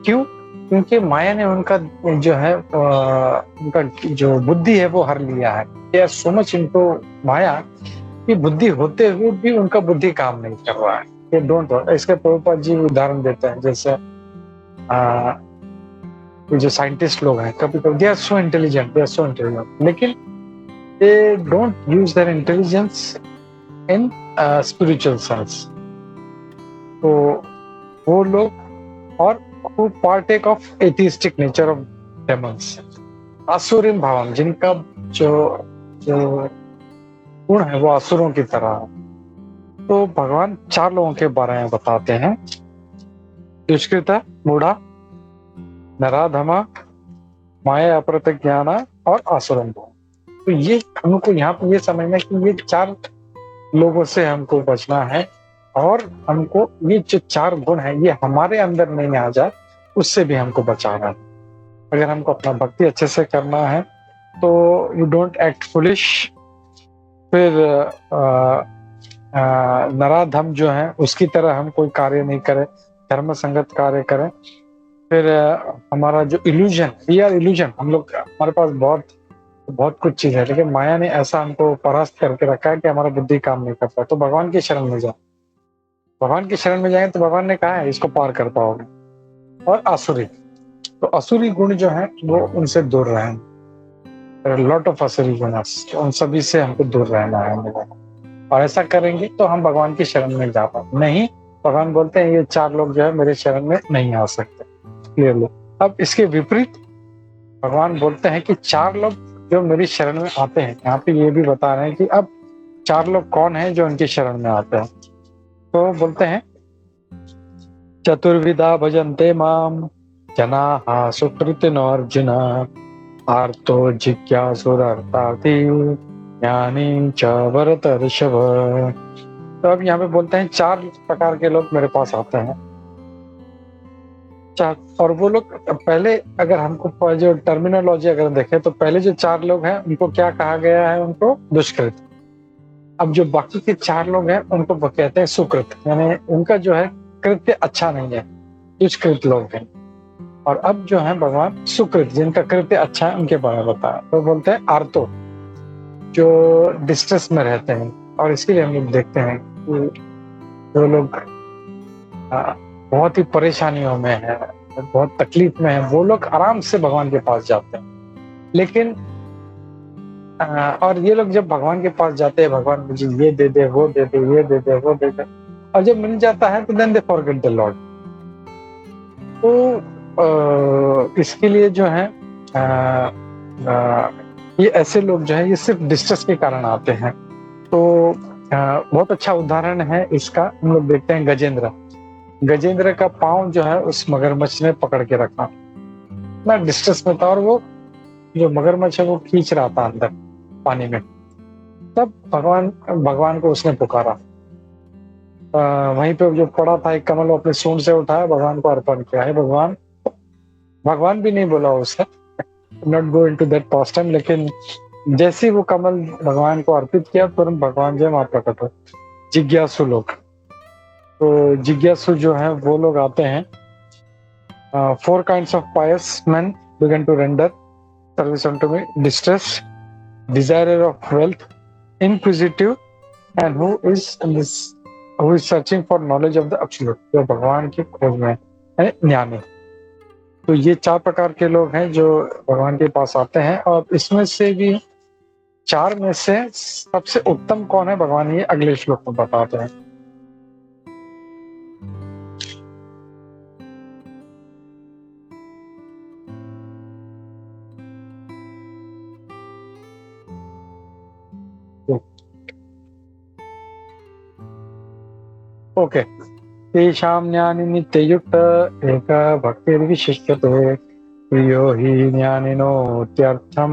क्यों? क्योंकि माया ने उनका जो है उनका जो बुद्धि है वो हर लिया है। They are so much into maya कि बुद्धि होते हुए भी उनका बुद्धि काम नहीं कर रहा है। ये डोंट। इसके प्रभुपाद जी उदाहरण देते हैं, जैसे जो साइंटिस्ट लोग हैं कभी कभी दे आर सो इंटेलिजेंट, लेकिन they don't use their intelligence in spiritual sense. तो वो लोग और who partake of atheistic nature of demons, असुरिन भावम, जिनका जो गुण है वो असुरों की तरह है। तो भगवान 4 लोगों के बारे में बताते हैं, दुष्कृत, मूढ़ा, नराधमा, माया अपहृत ज्ञाना और असुरम भाव। तो ये हमको यहाँ पे ये समझना है कि ये 4 लोगों से हमको बचना है। और हमको ये जो 4 गुण है ये हमारे अंदर नहीं आ जाए, उससे भी हमको बचाना है। अगर हमको अपना भक्ति अच्छे से करना है तो यू डोंट एक्ट फुलिश। फिर नराधम जो है उसकी तरह हम कोई कार्य नहीं करें, धर्म संगत कार्य करें। फिर हमारा जो इल्यूजन, वी आर इल्यूजन, हम लोग, हमारे पास बहुत कुछ चीज है, लेकिन माया ने ऐसा हमको परास्त करके रखा है कि हमारा बुद्धि काम नहीं करता। तो भगवान की शरण में जाए, भगवान की शरण में जाए तो भगवान ने कहा है इसको पार कर पाओगे। और आसुरी, तो असुरी गुण जो है वो उनसे दूर रहें, लॉट ऑफ असुरी गुण, उन सभी से हमको दूर रहना है। और ऐसा करेंगे तो हम भगवान की शरण में जा पाए। नहीं, भगवान बोलते हैं ये 4 लोग जो है मेरे शरण में नहीं आ सकते, क्लियरली। अब इसके विपरीत भगवान बोलते हैं कि 4 लोग जो मेरी शरण में आते हैं, यहाँ पे ये भी बता रहे हैं कि अब 4 लोग कौन हैं जो उनकी शरण में आते हैं। तो बोलते हैं चतुर्विधा भजन्ते माम जनाः सुकृतिनो अर्जुन आर्तो जिज्ञासुरर्थार्थी ज्ञानी च भरतर्षभ। तो अब यहाँ पे बोलते हैं 4 प्रकार के लोग मेरे पास आते हैं। और वो लोग पहले, अगर हमको जो टर्मिनोलॉजी अगर देखें तो पहले जो 4 लोग हैं उनको क्या कहा गया है, उनको दुष्कृत। अब जो बाकी के 4 लोग हैं उनको कहते हैं सुकृत, यानी उनका जो है कृत्य अच्छा नहीं है, दुष्कृत लोग हैं। और अब जो है भगवान सुकृत, जिनका कृत्य अच्छा है, उनके बारे में बताया। तो बोलते हैं आर्तो, जो डिस्ट्रेस में रहते हैं। और इसके लिए हम लोग देखते हैं कि जो लोग बहुत ही परेशानियों में है, बहुत तकलीफ में है, वो लोग आराम से भगवान के पास जाते हैं। लेकिन और ये लोग जब भगवान के पास जाते हैं, भगवान मुझे ये दे दे, वो दे दे, ये दे दे, वो दे दे, और जब मिल जाता है तो then they forget the lord. तो इसके लिए जो है ये ऐसे लोग जो है ये सिर्फ डिस्ट्रेस के कारण आते हैं। तो बहुत अच्छा उदाहरण है इसका, हम लोग देखते हैं गजेंद्र। गजेंद्र का पांव जो है उस मगरमच्छ ने पकड़ के रखा, ना डिस्ट्रेस में था, और वो जो मगरमच्छ है वो खींच रहा था अंदर पानी में। तब भगवान को उसने पुकारा। वहीं पे जो पड़ा था एक कमल, वो अपने सूंड से उठाया, भगवान को अर्पण किया है। भगवान भी नहीं बोला उसे, not go into that past time, लेकिन जैसे वो कमल भगवान को अर्पित किया तुरंत भगवान जो है वहां प्रकट हो। जिज्ञासु लोग, तो जिज्ञासु जो है वो लोग आते हैं। 4 kinds of pious men began to render service unto me: distress, desirer of wealth, inquisitive, and who is searching for knowledge of the absolute, जो भगवान की खोज में है, ज्ञानी। तो ये 4 प्रकार के लोग हैं जो भगवान के पास आते हैं। और इसमें से भी 4 में से सबसे उत्तम कौन है, भगवान ये अगले श्लोक में बताते हैं। ओके, तेषां ज्ञानी नित्ययुक्त एक भक्तिर्विशिष्यते प्रियो हि ज्ञानिनोत्यर्थम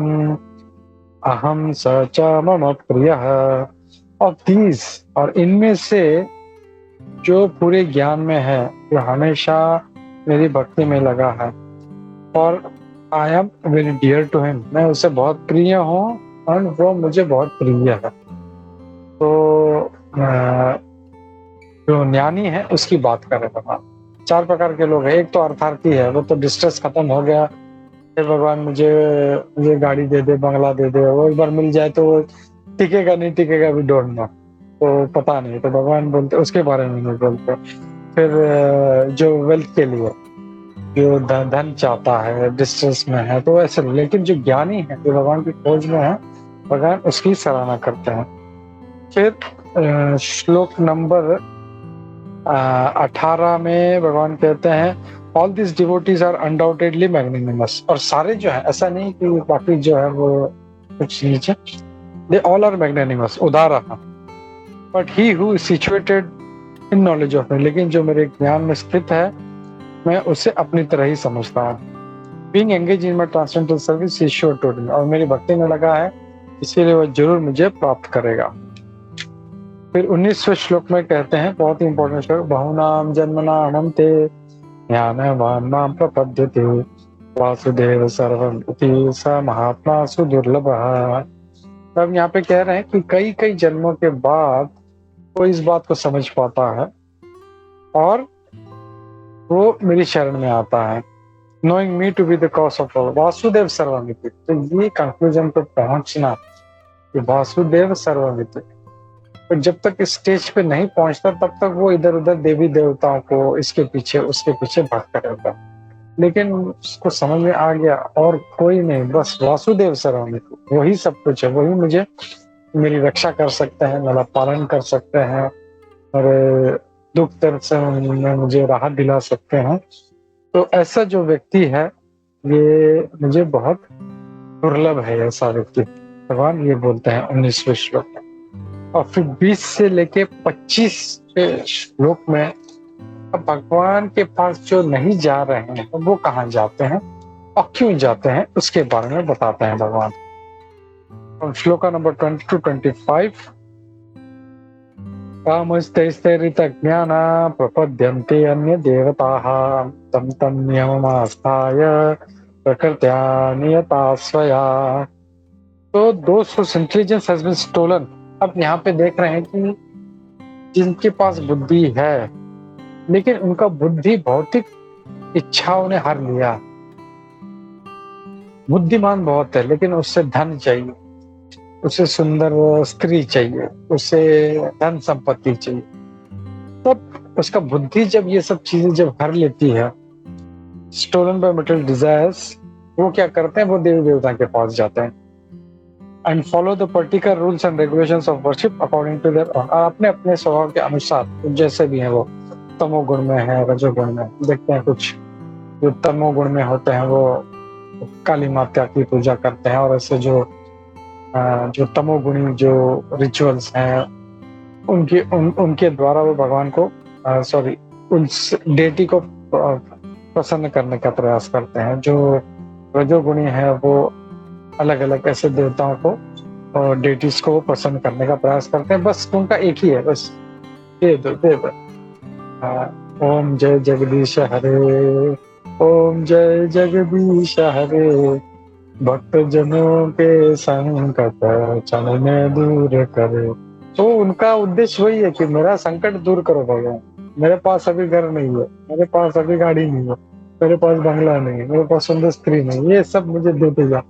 अहम स च मम प्रियः। और 30, और इनमें से जो पूरे ज्ञान में है, जो हमेशा मेरी भक्ति में लगा है, और I am very dear to him, मैं उसे बहुत प्रिय हूँ और वो मुझे बहुत प्रिय है। तो जो ज्ञानी है उसकी बात करें भगवान। 4 प्रकार के लोग हैं। एक तो अर्थार्थी है, वो तो डिस्ट्रेस खत्म हो गया, भगवान मुझे गाड़ी दे दे, बंगला दे दे, वो एक बार मिल जाए तो वो टिकेगा नहीं टिकेगा भी डोंट नो, तो पता नहीं, तो भगवान बोलते उसके बारे में नहीं बोलते। फिर जो वेल्थ के लिए, जो धन चाहता है, डिस्ट्रेस में है, तो ऐसे। लेकिन जो ज्ञानी है, जो भगवान की खोज में है, भगवान उसकी सराहना करते हैं। फिर श्लोक नंबर 18 में भगवान कहते हैं all this devotees are undoubtedly magnanimous. और सारे जो है, ऐसा नहीं कि बाकी जो है वो कुछ नीचे, दे ऑल आर मैग्नेनिमस, उदार। But he who is situated in knowledge of me, लेकिन जो मेरे ज्ञान में स्थित है मैं उसे अपनी तरह ही समझता हूँ। Being engage in my transcendental service he sure to me, और मेरी भक्ति में लगा है, इसीलिए वो जरूर मुझे प्राप्त करेगा। फिर 19वें श्लोक में कहते हैं, बहुत ही इंपॉर्टेंट श्लोक, बहुनाम जन्मनाम अन्ते ज्ञानवान मां प्रपद्यते वासुदेव सर्वम इति स महात्मा सुदुर्लभः। तब यहाँ पे कह रहे हैं कि कई कई जन्मों के बाद वो इस बात को समझ पाता है और वो मेरी शरण में आता है। Knowing me to be the cause of all Vasudev सर्वमिति। तो ये कंक्लूजन पे पहुंचना कि वासुदेव सर्वमिति, तो जब तक इस स्टेज पे नहीं पहुंचता तब तक वो इधर उधर देवी देवताओं को इसके पीछे उसके पीछे भागता रहता। लेकिन उसको समझ में आ गया और कोई नहीं, बस वासुदेव सर्वमिति, वही सब कुछ है, वही मुझे मेरी रक्षा कर सकते हैं, मेरा पालन कर सकते हैं और दुख दर्द से मुझे राहत दिला सकते हैं। तो ऐसा जो व्यक्ति है ये मुझे बहुत दुर्लभ है, ऐसा व्यक्ति, भगवान ये बोलते हैं 19वें श्लोक में। और फिर 20 से लेके 25 श्लोक में अब भगवान के पास जो नहीं जा रहे हैं वो कहाँ जाते हैं और क्यों जाते हैं उसके बारे में बताते हैं भगवान। श्लोक नंबर 20 to 25। कामस्तैस्तैरितज्ञाना प्रपद्यन्ते अन्य देवताः तं तं नियममास्थाय प्रकृत्या नियता स्वया। तो दोस्त इंटेलिजेंस हैज बीन स्टोलन। अब यहाँ पे देख रहे हैं कि जिनके पास बुद्धि है लेकिन उनका बुद्धि भौतिक इच्छाओं ने हर लिया। बुद्धिमान बहुत है लेकिन उससे धन चाहिए, उसे सुंदर स्त्री चाहिए, उसे धन संपत्ति चाहिए। तब उसका बुद्धि जब ये सब चीजें जब हर लेती है, स्टोलन बाय मटेरियल डिजायर्स, वो क्या करते हैं, वो देवी देवता के पास जाते हैं and follow the particular rules and regulations of worship according to their, अपने अपने स्वभाव के अनुसार जैसे भी हैं। वो तमोगुण में है, रजोगुण में, देखते हैं कुछ जो तमोगुण में होते हैं वो काली माता की पूजा करते हैं और ऐसे जो तमोगुणी जो रिचुअल्स हैं उनके द्वारा वो भगवान को उस डेटी को प्रसन्न करने का प्रयास करते हैं। जो रजोगुणी है वो अलग अलग ऐसे देवताओं को और डेटीज को प्रसन्न करने का प्रयास करते हैं। बस उनका एक ही है, बस दे दो। ओम जय जगदीश हरे, ओम जय जगदीश हरे, भक्त जनों के संकट क्षण में दूर करे। तो उनका उद्देश्य वही है कि मेरा संकट दूर करो भगवान। मेरे पास अभी घर नहीं है, मेरे पास अभी गाड़ी नहीं है, मेरे पास बंगला नहीं है, मेरे पास सुंदर स्त्री नहीं, ये सब मुझे देते जा।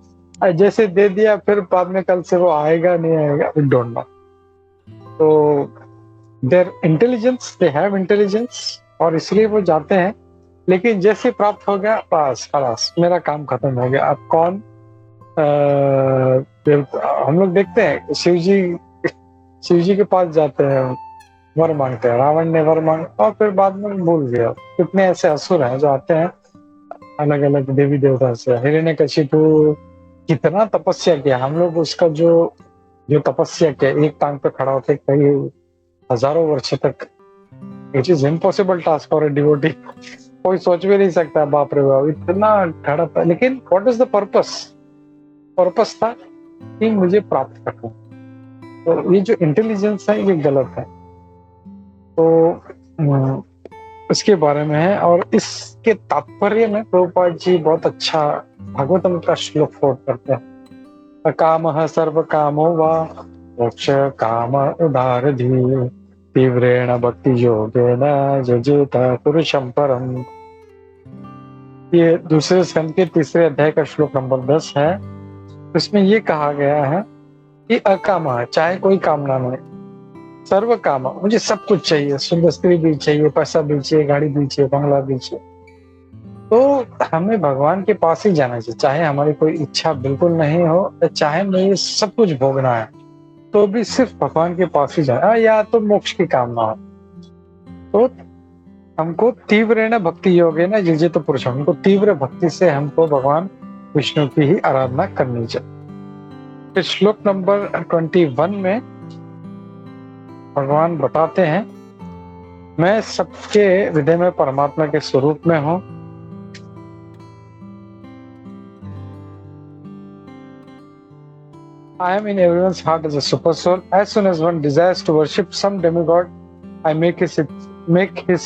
जैसे दे दिया फिर बाद में कल से वो आएगा नहीं आएगा, वी डोंट नो। तो their intelligence, they have intelligence और इसलिए वो जाते हैं। लेकिन जैसे प्राप्त हो गया बस खलास मेरा काम खत्म हो गया। अब कौन हम लोग देखते हैं शिव जी के पास जाते हैं, वर मांगते हैं। रावण ने वर मांगा और फिर बाद में भूल गया। कितने ऐसे असुर हैं जो आते हैं अलग अलग देवी देवता से। हिरण्यकशिपु कितना तपस्या किया, हम लोग उसका जो तपस्या किया, एक टांग पे खड़ा होते कई हजारों वर्ष तक, it is impossible task for a devotee. कोई सोच भी नहीं सकता, बाप रे बाप इतना खड़ा था। लेकिन व्हाट इज द पर्पस था कि मुझे प्राप्त करना। तो ये जो इंटेलिजेंस है ये गलत है। तो इसके बारे में है और इसके तात्पर्य में प्रभुपाद जी बहुत अच्छा भागवतम का श्लोक कोट करते हैं। कामः सर्व कामो वा मोक्ष काम उदारधि तीव्रेण भक्ति योगेन यजेत पुरुषं परम। ये दूसरे स्कंद के 3 अध्याय का श्लोक नंबर 10 है। इसमें ये कहा गया है कि अकाम, चाहे कोई कामना नहीं, सर्व काम, मुझे सब कुछ चाहिए, सुंदर स्त्री भी चाहिए, पैसा भी चाहिए, गाड़ी भी चाहिए, बंगला भी चाहिए। तो हमें भगवान के पास ही जाना चाहिए, चाहे हमारी कोई इच्छा बिल्कुल नहीं हो, चाहे मुझे सब कुछ भोगना है तो भी सिर्फ भगवान के पास ही जाना, या तो मोक्ष की कामना हो। तो हमको तीव्र भक्ति योग है ना जिजे तो पुरुष, हमको तीव्र भक्ति से हमको भगवान विष्णु की ही आराधना करनी चाहिए। फिर श्लोक नंबर 21 में भगवान बताते हैं, मैं सबके हृदय में परमात्मा के स्वरूप में हूं। I am in everyone's heart as a super soul. As soon as one desires to worship some demigod, I make his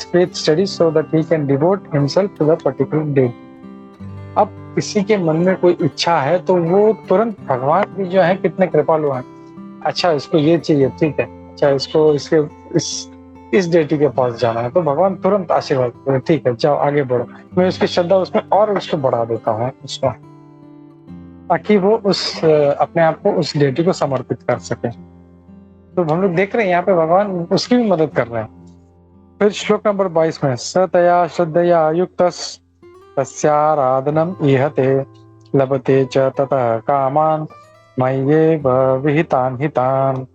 faith steady so that he can devote himself to the particular deity. अब किसी के मन में कोई इच्छा है तो वो तुरंत भगवान भी जो है कितने कृपालु हैं। अच्छा इसको ये चाहिए, ठीक है, अच्छा इसको इसके इस डेटी के पास जाना है तो भगवान तुरंत आशीर्वाद करे, ठीक है जाओ आगे बढ़ो। मैं उसकी श्रद्धा उसमें और उसको बढ़ा देता हूँ उसको, ताकि वो उस अपने आप को उस डेटी को समर्पित कर सके। तो हम लोग देख रहे हैं यहाँ पे भगवान उसकी भी मदद कर रहे हैं। फिर श्लोक नंबर 22 में सतया श्रद्धया युक्तस् तस्याराधनम इहते लभते च ततः कामान मय्येव विहितान हितान।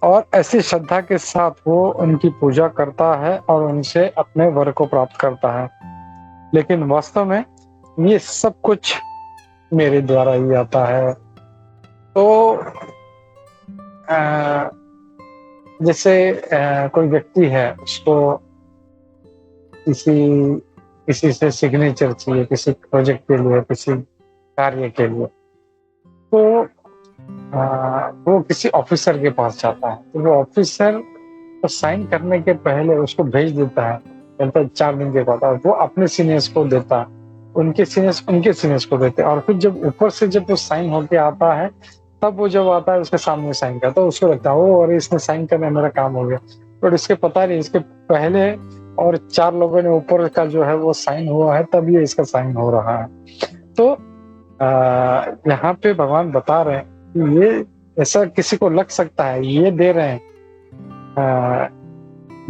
और ऐसी श्रद्धा के साथ वो उनकी पूजा करता है और उनसे अपने वर को प्राप्त करता है। लेकिन वास्तव में ये सब कुछ मेरे द्वारा ही आता है। तो जैसे कोई व्यक्ति है, उसको किसी से सिग्नेचर चाहिए, किसी प्रोजेक्ट के लिए, किसी कार्य के लिए, तो वो किसी ऑफिसर के पास जाता है। तो वो ऑफिसर तो साइन करने के पहले उसको भेज देता है, कहता है 4 दिन के बाद, और वो अपने सीनियर्स को देता है, उनके सीनियर्स को देते हैं। और फिर जब ऊपर से जब वो साइन होके आता है, तब वो जब आता है उसके सामने साइन करता है, तो उसको लगता है ओ अरे इसने साइन करना, मेरा काम हो गया। बट इसके पता नहीं, इसके पहले और 4 लोगों ने ऊपर का जो है वो साइन हुआ है, तब ये इसका साइन हो रहा है। तो यहाँ पे भगवान बता रहे हैं कि ये ऐसा किसी को लग सकता है, ये दे रहे हैं,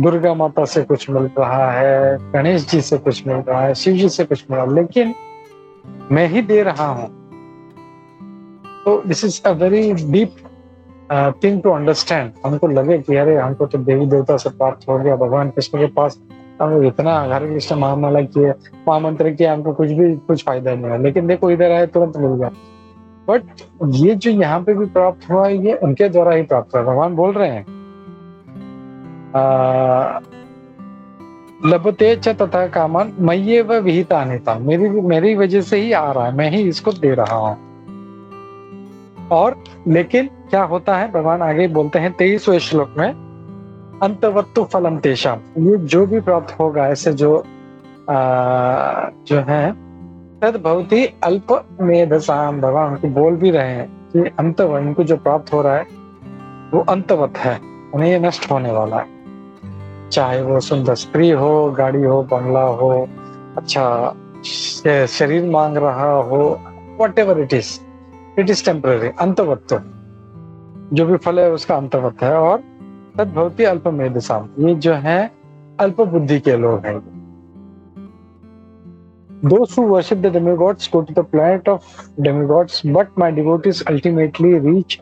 दुर्गा माता से कुछ मिल रहा है, गणेश जी से कुछ मिल रहा है, शिव जी से कुछ मिल रहा है, लेकिन मैं ही दे रहा हूं। तो this is a very deep thing to understand. हमको लगे कि अरे हमको तो देवी देवता से प्राप्त हो गया, भगवान कृष्ण के पास हम इतना हरे कृष्ण महामाला किए, महामंत्र किया, हमको कुछ फायदा नहीं है। लेकिन देखो इधर आए तुरंत मिल गया। बट ये जो यहाँ पे भी प्राप्त हुआ, ये उनके द्वारा ही प्राप्त हुआ। भगवान बोल रहे हैं लभते च तथा कामान मय्येव विहितान हितान, मेरी वजह से ही आ रहा है, मैं ही इसको दे रहा हूं। और लेकिन क्या होता है, भगवान आगे बोलते हैं 23वें श्लोक में, अंतवत्तु फलम तेषाम, ये जो भी प्राप्त होगा ऐसे जो है तद भवति अल्प मेधसाम। भगवान उनको बोल भी रहे हैं कि अंतव, इनको जो प्राप्त हो रहा है वो अंतवत है, उन्हें ये नष्ट होने वाला है। चाहे वो सुंदर स्त्री हो, गाड़ी हो, बंगला हो, अच्छा शरीर मांग रहा हो, व्हाटएवर इट इज टेम्पररी। अंतवत तो जो भी फल है उसका अंतवत है। और तद भवति अल्प मेधसाम, ये जो है अल्प बुद्धि के लोग हैं। Those who worship the demigods go to the planet of demigods, but my devotees ultimately reach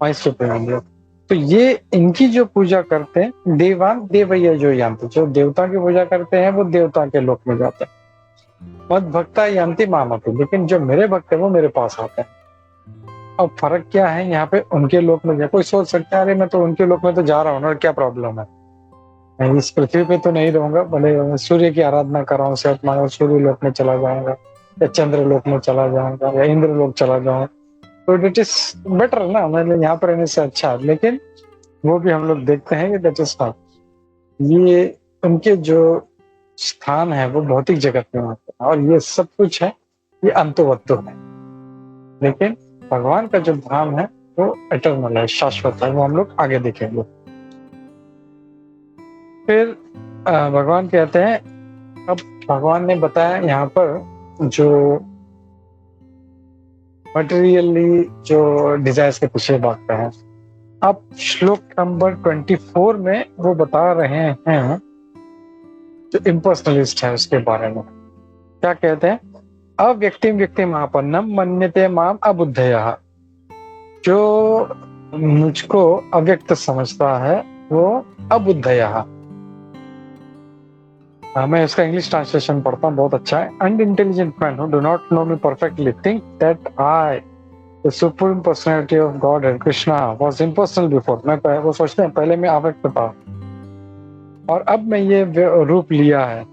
my supreme lord. तो ये इनकी जो पूजा करते हैं, देवान देवैया जो यांति, जो देवता की पूजा करते हैं वो देवता के लोक में जाते हैं। मद भक्ता यांति मामपि, लेकिन जो मेरे भक्त है वो मेरे पास आते हैं। अब फर्क क्या है यहाँ पे, उनके लोक में जा, कोई सोच सकता है अरे मैं तो उनके लोक में तो जा रहा हूँ ना, क्या प्रॉब्लम है, मैं इस पृथ्वी पे तो नहीं रहूंगा, भले सूर्य की आराधना कर रहा हूँ, सेहत मांगा सूर्य लोक में चला जाऊंगा, या चंद्र लोक में चला जाऊंगा, या इंद्र लोक चला जाऊंगा, तो इट इज बेटर ना, मतलब यहाँ पर रहने से अच्छा है। लेकिन वो भी हम लोग देखते हैं कि दैट इज नॉट, ये उनके जो स्थान है वो भौतिक जगत में होते हैं, और ये सब कुछ है ये अंतवत्व है। लेकिन भगवान का जो धाम है वो एटर्नल है, शाश्वत है, वो हम लोग आगे देखेंगे। फिर भगवान कहते हैं, अब भगवान ने बताया यहाँ पर जो मटेरियली जो डिजायर्स के पीछे भागते हैं। अब श्लोक नंबर 24 में वो बता रहे हैं जो इम्पर्सनलिस्ट है उसके बारे में। क्या कहते हैं, अव्यक्तिम व्यक्ति महापन्नम मन्यते माम अबुद्धयः, जो मुझको अव्यक्त समझता है वो अबुद्धयः। मैं इसका इंग्लिश ट्रांसलेशन पढ़ता हूँ, बहुत अच्छा है। Unintelligent man who do not no me perfectly think that I the supreme personality of God and Krishna was impersonal before. मैं वो सोचते हैं पहले मैं अव्यक्त था और अब मैं ये रूप लिया है।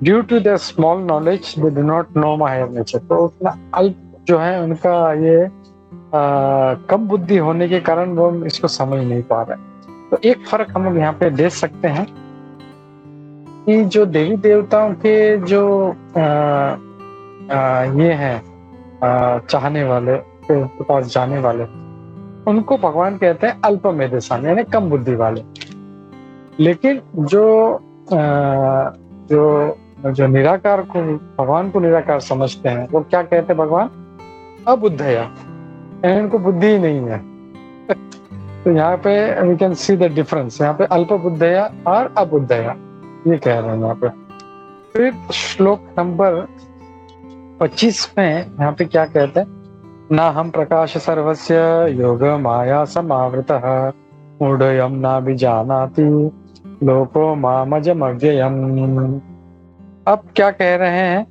Due to the small knowledge they do not know my higher nature, तो उतना अल्प जो है उनका ये कम बुद्धि होने के कारण वो इसको समझ नहीं पा रहे। तो एक फर्क हम लोग यहाँ पे देख सकते हैं कि जो देवी देवताओं के जो ये हैं चाहने वाले, के पास जाने वाले, उनको भगवान कहते हैं अल्प मेधेशान, यानी कम बुद्धि वाले। लेकिन जो निराकार को, भगवान को निराकार समझते हैं, वो क्या कहते हैं भगवान? अबुद्धया, यानी इनको बुद्धि ही नहीं है। तो यहाँ पे we can see the difference, यहाँ पे अल्प बुद्धया और अबुद्धया, ये कह रहे हैं यहाँ पे। फिर श्लोक नंबर 25 में यहाँ पे क्या कहते हैं? ना हम प्रकाश सर्वस्य योग माया समावृतः मूढ़यम् नाभिजानाति लोको मामजम् अव्ययम्। अब क्या कह रहे हैं?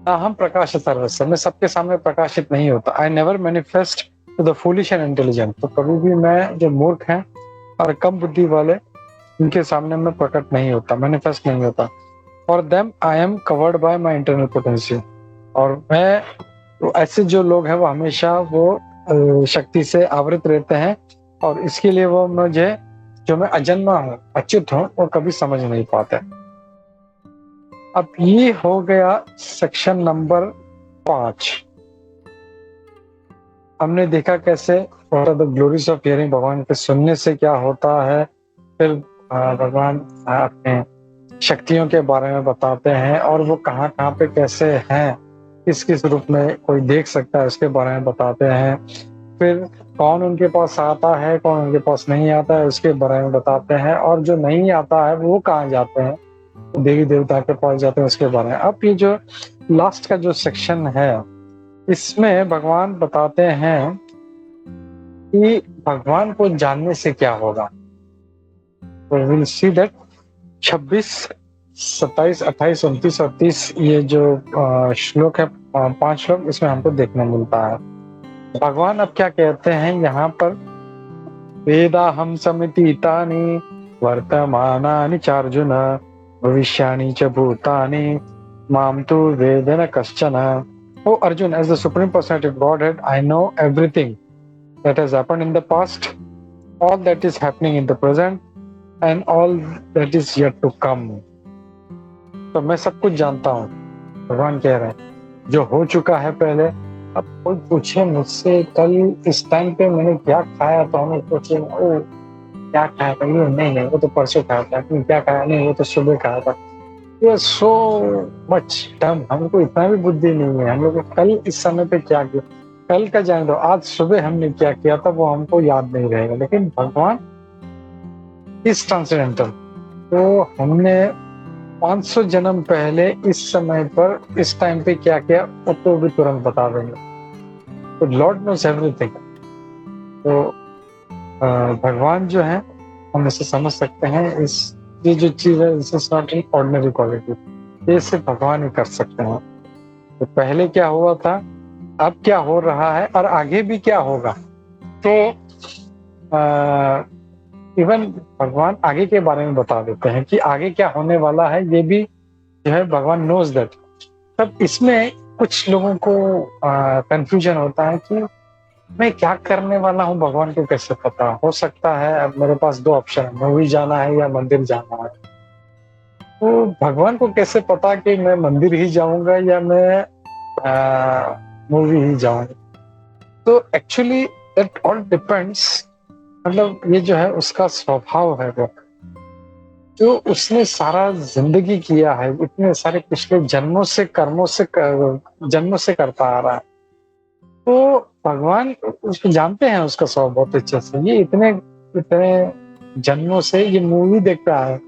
ना हम प्रकाश सर्वस्य, मैं सबके सामने प्रकाशित नहीं होता। I never manifest to the foolish and intelligent, तो कभी भी मैं जो मूर्ख हैं और कम बुद्धि वाले, उनके सामने मैं प्रकट नहीं होता, मैनिफेस्ट नहीं होता। For them I am covered by my internal potential, और मैं, तो ऐसे जो लोग हैं वो हमेशा वो शक्ति से आवृत रहते हैं, और इसके लिए वो मुझे, जो मैं अजन्मा हूँ, अच्युत हूँ, वो कभी समझ नहीं पाते। अब ये हो गया सेक्शन नंबर 5। हमने देखा कैसे द ग्लोरीज ऑफ हियरिंग, भगवान के सुनने से क्या होता है। फिर भगवान अपने शक्तियों के बारे में बताते हैं, और वो कहाँ कहाँ पे कैसे हैं, किस किस रूप में कोई देख सकता है, उसके बारे में बताते हैं। फिर कौन उनके पास आता है, कौन उनके पास नहीं आता है, उसके बारे में बताते हैं। और जो नहीं आता है वो कहाँ जाते हैं, देवी देवता के पास जाते हैं, उसके बारे में। अब ये जो लास्ट का जो सेक्शन है, इसमें भगवान बताते हैं कि भगवान को जानने से क्या होगा। We will see that 26, 27, 28, 29 और 30 ये जो श्लोक है, 5 श्लोक, इसमें हमको देखने मिलता है। भगवान अब क्या कहते हैं यहाँ पर? वेदाहं समितीतानि वर्तमानानि चार्जुन भविष्यानि च भूतानि माम तु वेद न कश्चन। ओ Arjun, as the supreme personality of Godhead, I know everything that has happened in the past, all that is happening in the present, and all that is yet to come. तो मैं सब कुछ जानता हूँ, भगवान कह रहे हैं, जो हो चुका है पहले। अब कोई पूछे मुझसे कल इस टाइम पे मैंने क्या खाया, तो हमें पूछे ओ क्या खाया था, ये नहीं वो तो परसों खाया था, क्या खाया, नहीं वो तो सुबह खाया था। ये सो मच डम, हमको इतना भी बुद्धि नहीं है। हम लोग कल इस समय पे क्या किया, कल का जाने दो, आज सुबह हमने क्या किया था वो हमको याद नहीं रहेगा। लेकिन भगवान इस ट्रांसेंडेंटल, तो हमने 500 जन्म पहले इस समय पर इस टाइम पे क्या किया, वो तो भी तुरंत बता देंगे। तो लॉर्ड नोस एवरीथिंग। तो भगवान जो है, हम इसे समझ सकते हैं, इस ये जो चीज है, this is not an ordinary quality, ये सिर्फ भगवान ही कर सकते हैं। तो पहले क्या हुआ था, अब क्या हो रहा है, और आगे भी क्या होगा। तो इवन भगवान आगे के बारे में बता देते हैं कि आगे क्या होने वाला है, ये भी जो है भगवान नोज दैट। तब इसमें कुछ लोगों को कंफ्यूजन होता है कि मैं क्या करने वाला हूँ, भगवान को कैसे पता। हो सकता है अब मेरे पास 2 ऑप्शन है, मूवी जाना है या मंदिर जाना है। तो भगवान को कैसे पता कि मैं मंदिर ही जाऊंगा या मैं मूवी ही जाऊंगा। तो एक्चुअली इट ऑल डिपेंड्स, मतलब ये जो है उसका स्वभाव है, वो जो उसने सारा जिंदगी किया है, इतने सारे पिछले जन्मों से, कर्मों से, जन्मों से करता आ रहा है। तो भगवान उसको जानते हैं, उसका स्वभाव बहुत अच्छे से। ये इतने जन्मों से ये मूवी देख रहा है,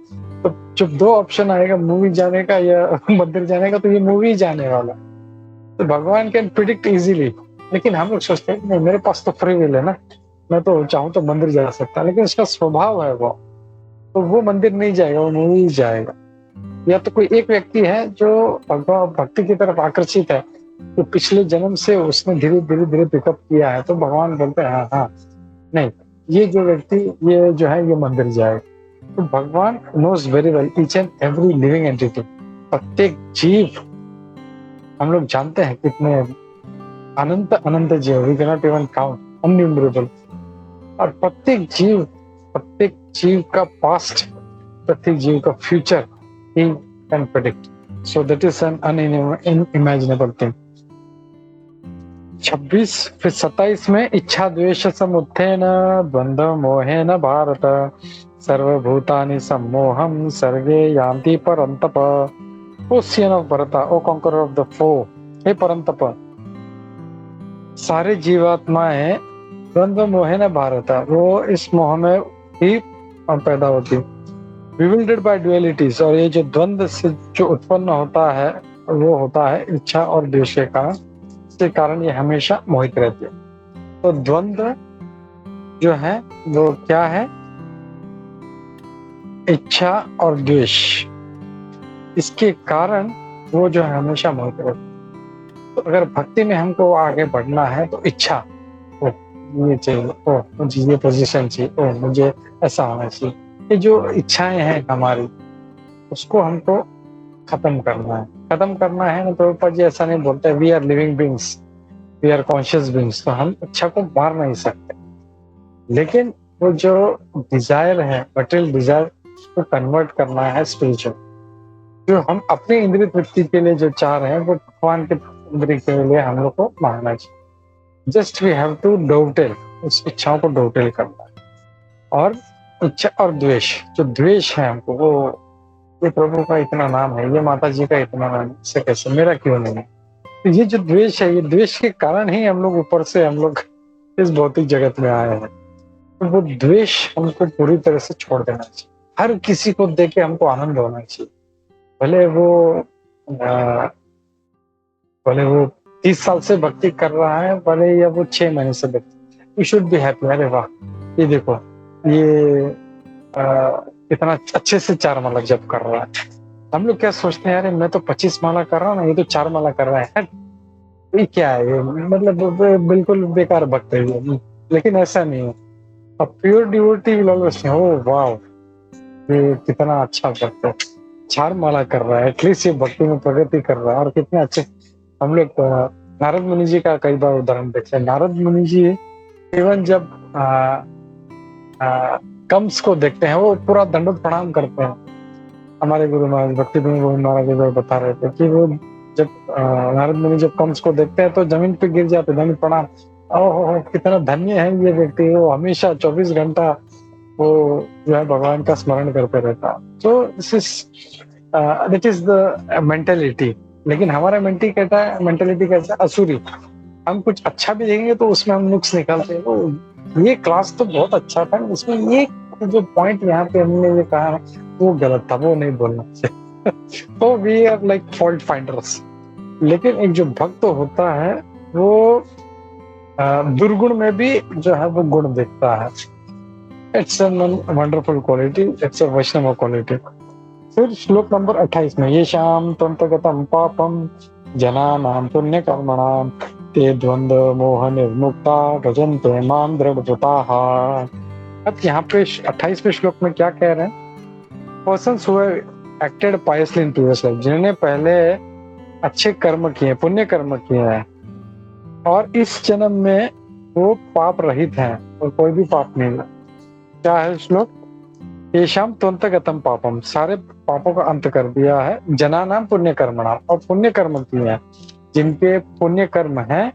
तो जब 2 ऑप्शन आएगा, मूवी जाने का या मंदिर जाने का, तो ये मूवी जाने वाला। तो भगवान कैन प्रिडिक्ट इजीली। लेकिन हम लोग सोचते हैं नहीं, मेरे पास तो फ्री विल है ना, मैं तो चाहूँ तो मंदिर जा सकता। लेकिन उसका स्वभाव है वो, तो वो मंदिर नहीं जाएगा, वो मूवी जाएगा। या तो कोई एक व्यक्ति है जो भक्ति की तरफ आकर्षित है, तो पिछले जन्म से उसने धीरे धीरे पिकअप किया है, तो भगवान बोलते हैं हाँ नहीं, ये जो व्यक्ति, ये जो है, ये मंदिर जाएगा। तो भगवान knows very well each and every living entity, प्रत्येक जीव। हम लोग जानते हैं कितने अनंत अनंत जीव, we can not even count, innumerable. और प्रत्येक जीव का पास्ट, प्रत्येक जीव का future he can predict. So that is an unimaginable thing. 26 फिर 27 में इच्छा द्वेष समुत्थेन द्वंद्व मोहेन भारत सर्वभूतानि सम्मोहम सर्गे यान्ति परन्तप। ओ सन ऑफ भरता, ओ कॉन्करर ऑफ द फो, हे परंतप, सारे जीवात्माएं द्वंद्व मोहेन भारत, वो इस मोह में ही पैदा होती, विविल्डेड बाय डुअलिटीज। और ये जो द्वंद्व से जो उत्पन्न होता है वो होता है इच्छा और द्वेष के कारण, इसके कारण ये हमेशा मोहित रहती है। तो द्वंद्व जो है वो क्या है? इच्छा और द्वेष, इसके कारण वो जो है हमेशा मोहित रहती है। तो अगर भक्ति में हमको आगे बढ़ना है तो इच्छा, ओ ये चाहिए, ओ मुझे ये पोजीशन चाहिए, ओ मुझे ऐसा होना चाहिए, ये जो इच्छाएं हैं हमारी, उसको हमको खत्म करना है। खत्म करना है ना, तो ऊपर जी ऐसा नहीं बोलते we are living beings, we are conscious beings, तो हम इच्छा को मार नहीं सकते। लेकिन वो जो डिजायर है, मटेरियल डिजायर, उसको कन्वर्ट करना है स्पिरिचुअल। जो हम अपने इंद्रिय तृप्ति के लिए जो चाह रहे हैं वो भगवान के इंद्रिय के लिए हम लोग को मांगना चाहिए। जस्ट वी हैव टू डोटेल, उस इच्छाओं को डोटेल करना है। और इच्छा और द्वेष, जो द्वेष है हमको, वो ये प्रभु का इतना नाम है, ये माता जी का इतना नाम है, इससे कैसे, मेरा क्यों नहीं है? तो ये जो द्वेष है, ये द्वेष के कारण ही हम लोग ऊपर से हम लोग इस भौतिक जगत में आए हैं। तो वो द्वेष हमको पूरी तरह से छोड़ देना चाहिए। हर किसी को देख के हमको आनंद होना चाहिए, भले वो 30 साल से भक्ति कर रहा है, भले या वो 6 महीने से भक्ति, यू शुड बी हैप्पी। अरे वाह, ये देखो, ये इतना अच्छे से 4 माला जप कर रहा है। हम लोग क्या सोचते हैं, अरे मैं तो 25 माला कर रहा हूँ ना, ये तो 4 माला कर रहा है, ये क्या है, ये मतलब बिल्कुल बेकार भक्त है ये। लेकिन ऐसा नहीं है। अब pure devotee will always say, oh wow, ये कितना अच्छा भक्त है, 4 माला कर रहा है, एटलीस्ट ये भक्ति में प्रगति कर रहा है। और कितने अच्छे हम लोग नारद मुनि जी का कई बार उदाहरण देखते हैं। नारद मुनि जी इवन जब कंस को देखते हैं, वो पूरा दंडवत प्रणाम करते हैं। हमारे गुरु महाराज भक्ति महाराज बता रहे थे कि वो जब नारद मुनि जब कंस को देखते हैं तो जमीन पे गिर जाते, दंड प्रणाम। ओहो, कितना धन्य है ये व्यक्ति, वो हमेशा 24 घंटा वो जो है भगवान का स्मरण करते रहता। So this is that is the mentality. लेकिन हमारा मेंटेलिटी कैसा, असुरी। हम कुछ अच्छा भी देखेंगे तो उसमें हम नुक्स निकालते हैं। तो ये क्लास तो बहुत अच्छा था, इसमें ये जो पॉइंट यहाँ पे हमने ये कहा वो गलत था, वो नहीं बोलना चाहिए। तो we are like fault finders. लेकिन एक जो भक्त होता है वो दुर्गुण में भी जो है वो गुण देखता है। It's wonderful quality, it's a Vaishnava quality. फिर श्लोक नंबर 28 में, ये शाम त्वंतगतम पापम जनानां पुण्य कर्मणाम ते द्वंद्व मोह निर्मुक्ता भजन्ते मां दृढ़व्रताः। अब यहाँ पे 28वें श्लोक में क्या कह रहे हैं? Persons who have acted piously in previous life, जिन्होंने पहले अच्छे कर्म किए, पुण्य कर्म किए हैं, और इस जन्म में वो पाप रहित हैं और कोई भी पाप नहीं है। क्या है श्लोक? येषाम त्वन्तगतम पापम, सारे पापों का अंत कर दिया है, जनानाम पुण्य कर्मणाम, और पुण्य कर्म किए हैं, जिनके पुण्य कर्म हैं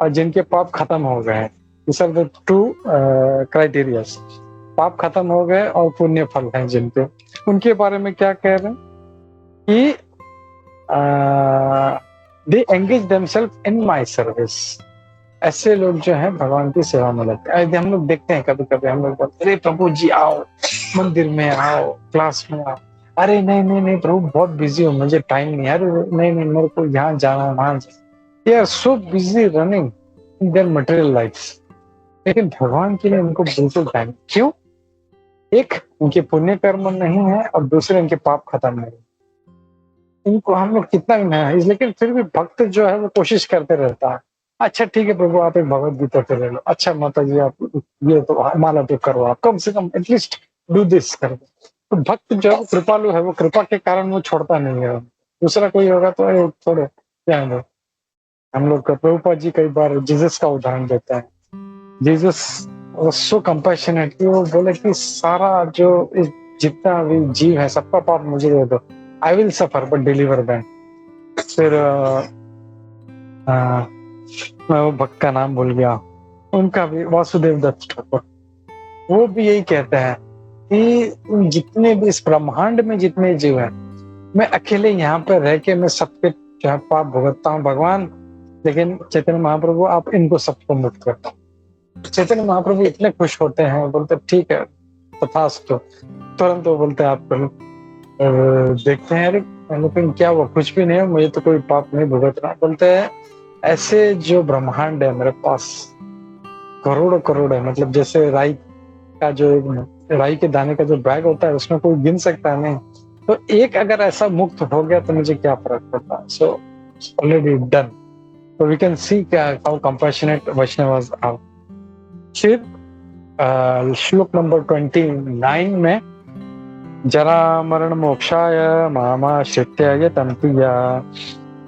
और जिनके पाप खत्म हो गए हैं। These are the two criteria। पाप खत्म हो गए और पुण्य फल हैं जिनके, उनके बारे में क्या कह रहे हैं कि they engage themselves in my service। ऐसे लोग जो हैं भगवान की सेवा में लगते हैं। हम लोग देखते हैं कभी कभी, हम लोग बोलते, अरे प्रभु जी आओ, मंदिर में आओ, क्लास में आओ। अरे नहीं नहीं नहीं प्रभु, बहुत बिजी हूँ, मुझे टाइम नहीं है। अरे नहीं नहीं, मेरे को यहाँ जाना है, वहां जाना। They are so busy running in their material lives। लेकिन भगवान के लिए उनको बिल्कुल टाइम, क्यों? एक, उनके पुण्य कर्म नहीं है, और दूसरे उनके पाप खत्म नहीं। इनको हम लोग कितना भी नहीं है, लेकिन फिर भी भक्त जो है वो कोशिश करते रहता है। अच्छा ठीक है प्रभु, आप एक भगवत गीता पे ले लो। अच्छा माता जी, आप ये तो माला तो करो, आप कम से कम एटलीस्ट डू दिस करो। तो भक्त जो है कृपालु है, वो कृपा के कारण वो छोड़ता नहीं है। दूसरा कोई होगा तो छोड़ो, क्या है हम लोग का प्रभुपाद जी कई बार जीसस का उदाहरण देते हैं। जीसस वाज सो कंपैशनेट कि वो बोले कि सारा जो इस जितना भी जीव है सबका पाप मुझे दे दो, I will suffer but deliver them. फिर मैं वो भक्त का नाम भूल गया, उनका भी वासुदेव दत्त ठाकुर, वो भी यही कहते हैं कि जितने भी इस ब्रह्मांड में जितने जीव हैं, मैं अकेले यहाँ पर रह के मैं सबके जो है पाप भुगतता हूँ भगवान, लेकिन चैतन्य महाप्रभु आप इनको सबको मुक्त करता हूँ। चैतन्य महाप्रभु इतने खुश होते हैं, बोलते ठीक है तथास्तु, तुरंत वो बोलते हैं आप देखते हैं, अरे लेकिन क्या वो कुछ भी नहीं है, मुझे तो कोई पाप नहीं भुगत रहा। बोलते हैं ऐसे जो ब्रह्मांड है मेरे पास करोड़ों करोड़ है, मतलब जैसे राई का जो राई के दाने का जो बैग होता है उसमें कोई गिन सकता है नहीं, तो एक अगर ऐसा मुक्त हो गया तो मुझे क्या फर्क पड़ता है। So already done. So we can see how compassionate Vaishnavas are. फिर श्लोक नंबर 29 में जरा मरण मोक्षाय मामाश्रित्य यतन्ति या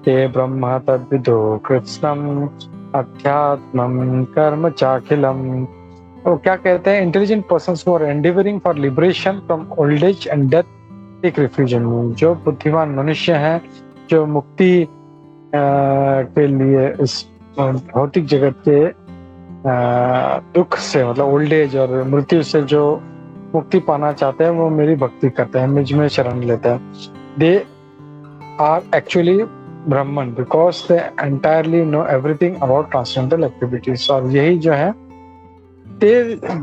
ते ब्रह्म तद्विदो कृत्स्नम् अध्यात्मं कर्म चाखिलम। वो क्या कहते हैं, intelligent persons who are endeavouring for liberation from old age and death take refuge in me. जो बुद्धिमान मनुष्य हैं जो मुक्ति के लिए इस भौतिक जगत के दुख से, मतलब ओल्ड एज और मृत्यु से जो मुक्ति पाना चाहते हैं, वो मेरी भक्ति करते हैं, मुझ में शरण लेते हैं। They are actually Brahman because they entirely know everything about transcendental activities. और यही जो है ते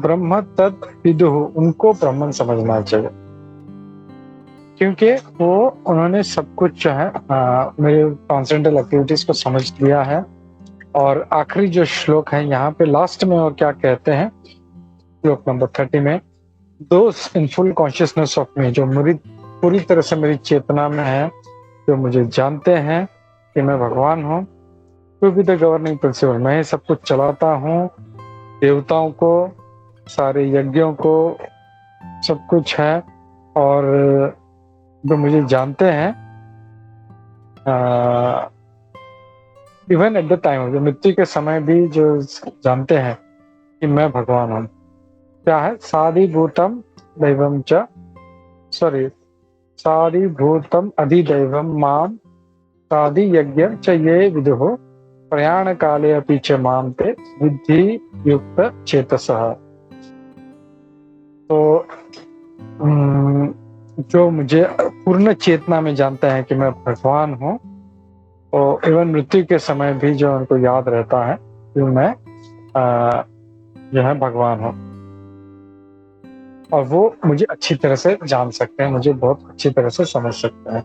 ब्रह्म तत् विदुः, उनको ब्राह्मण समझना चाहिए, क्योंकि वो उन्होंने सब कुछ जो है मेरे ट्रांससेंडेंटल एक्टिविटीज को समझ लिया है। और आखिरी जो श्लोक है यहाँ पे लास्ट में और क्या कहते हैं, श्लोक नंबर 30 में, those in full consciousness of me, जो मेरी पूरी तरह से मेरी चेतना में है, जो मुझे जानते हैं कि मैं भगवान हूँ, to be the governing principle, मैं ही सब कुछ चलाता हूँ, देवताओं को, सारे यज्ञों को, सब कुछ है। और जो मुझे जानते हैं इवन एट द टाइम, जो मृत्यु के समय भी जो जानते हैं कि मैं भगवान हूँ। क्या है, साधिभूतम दैवम च, सॉरी साधिभूतम अधिदैवम माम साधि यज्ञ च ये विदुः प्रयाण काले अपि च माम ते विद्धि युक्त चेतसः। तो जो मुझे पूर्ण चेतना में जानता है कि मैं भगवान हूँ, और इवन मृत्यु के समय भी जो उनको याद रहता है कि मैं जो है भगवान हूँ, और वो मुझे अच्छी तरह से जान सकते हैं, मुझे बहुत अच्छी तरह से समझ सकते हैं।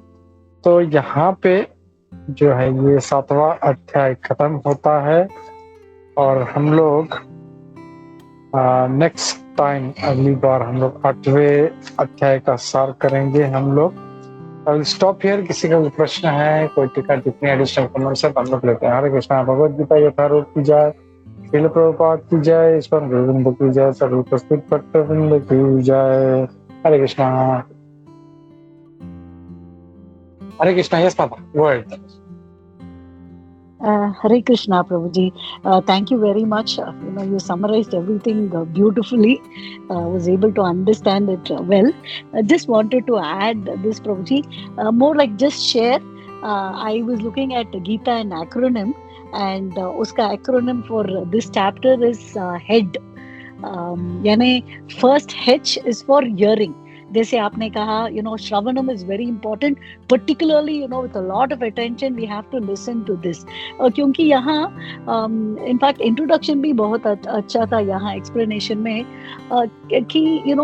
तो यहाँ पे जो है ये 7वां अध्याय खत्म होता है, और हम लोग नेक्स्ट टाइम, अगली बार हम लोग 8वें अध्याय का सार करेंगे हम लोग। I stop here. किसी का भी प्रश्न है, कोई टीका टिप्पणी, एडिशनल कमेंट्स है तो हम लोग लेते हैं। हरे कृष्णा। भगवद गीता यथारूप की जय, श्रील प्रभुपाद की जय, ईश्वर गोविंद की जय, सभी उपस्थित भक्तवृंद की जय। हरे कृष्णा। हरे कृष्णा। यस माता, go ahead. Hare Krishna, Prabhuji. Thank you very much. You summarized everything beautifully. Was able to understand it well. Just wanted to add this, Prabhuji. More like just share. I was looking at Gita an acronym, and uska acronym for this chapter is HEAD. यानी first H is for hearing. जैसे आपने कहा, shravanam is very important, particularly with a lot of attention we have to listen to this. क्योंकि यहाँ in fact introduction भी बहुत अच्छा था यहाँ एक्सप्लेनेशन में, कि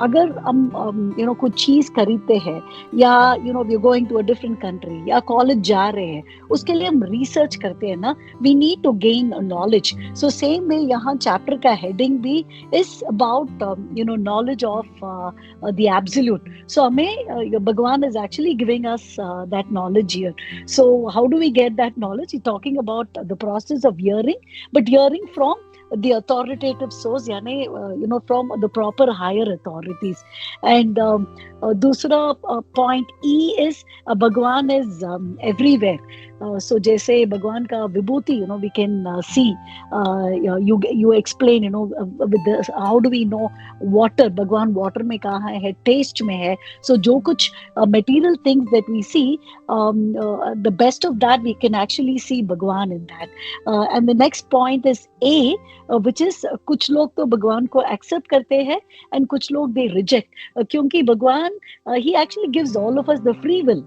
अगर हम कुछ चीज खरीदते हैं, या we going to a different country, या कॉलेज जा रहे हैं, उसके लिए हम रिसर्च करते हैं ना, we need to gain knowledge. So same में यहाँ चैप्टर का हेडिंग भी is about knowledge of the absolute. So हमें Bhagwan is actually giving us that knowledge here. So how do we get that knowledge? He talking about the process of hearing, but hearing from the authoritative source, yani from the proper higher authorities. And दूसरा point E is Bhagwan is everywhere. So जैसे भगवान का विभूति, we can see, you explain, with the, how do we know water, भगवान water में कहाँ है, taste में है. So जो कुछ material things that we see, the best of that we can actually see भगवान in that. And the next point is A, which is कुछ लोग तो भगवान को accept करते हैं and कुछ लोग they reject, क्योंकि भगवान he actually gives all of us the free will.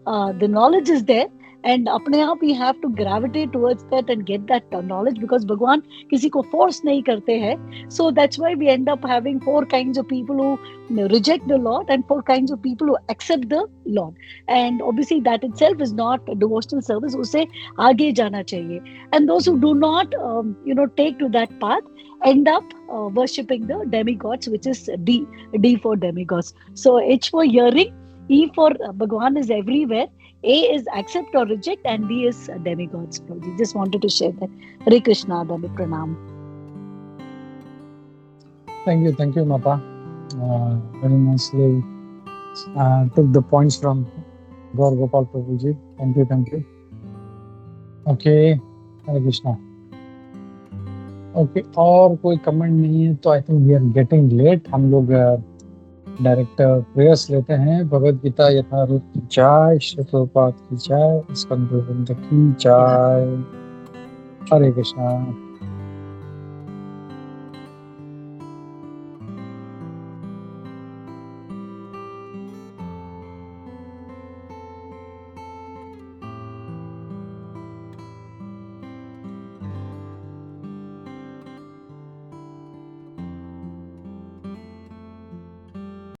The knowledge is there, and अपने आप we have to gravitate towards that and get that knowledge, because भगवान किसी को force नहीं करते हैं. So that's why we end up having 4 kinds of people who reject the Lord and 4 kinds of people who accept the Lord. And obviously that itself is not a devotional service. उसे आगे जाना चाहिए. And those who do not take to that path end up worshipping the demigods, which is D for demigods. So H for hearing, E for Bhagwan is everywhere, A is accept or reject, and D is demigods. Just wanted to share that. Hare Krishna, Dami Pranam. Thank you, Mata. Very nicely took the points from Gaur Gopal Prabhuji. Thank you. Okay, Hare Krishna. Okay, और कोई comment नहीं है तो I think we are getting late. हम लोग direct prayers लेते हैं. भगवद गीता यथारूप की जय, श्री प्रभुपाद की जय, स्कंद गोविंद की जय. हरे कृष्णा.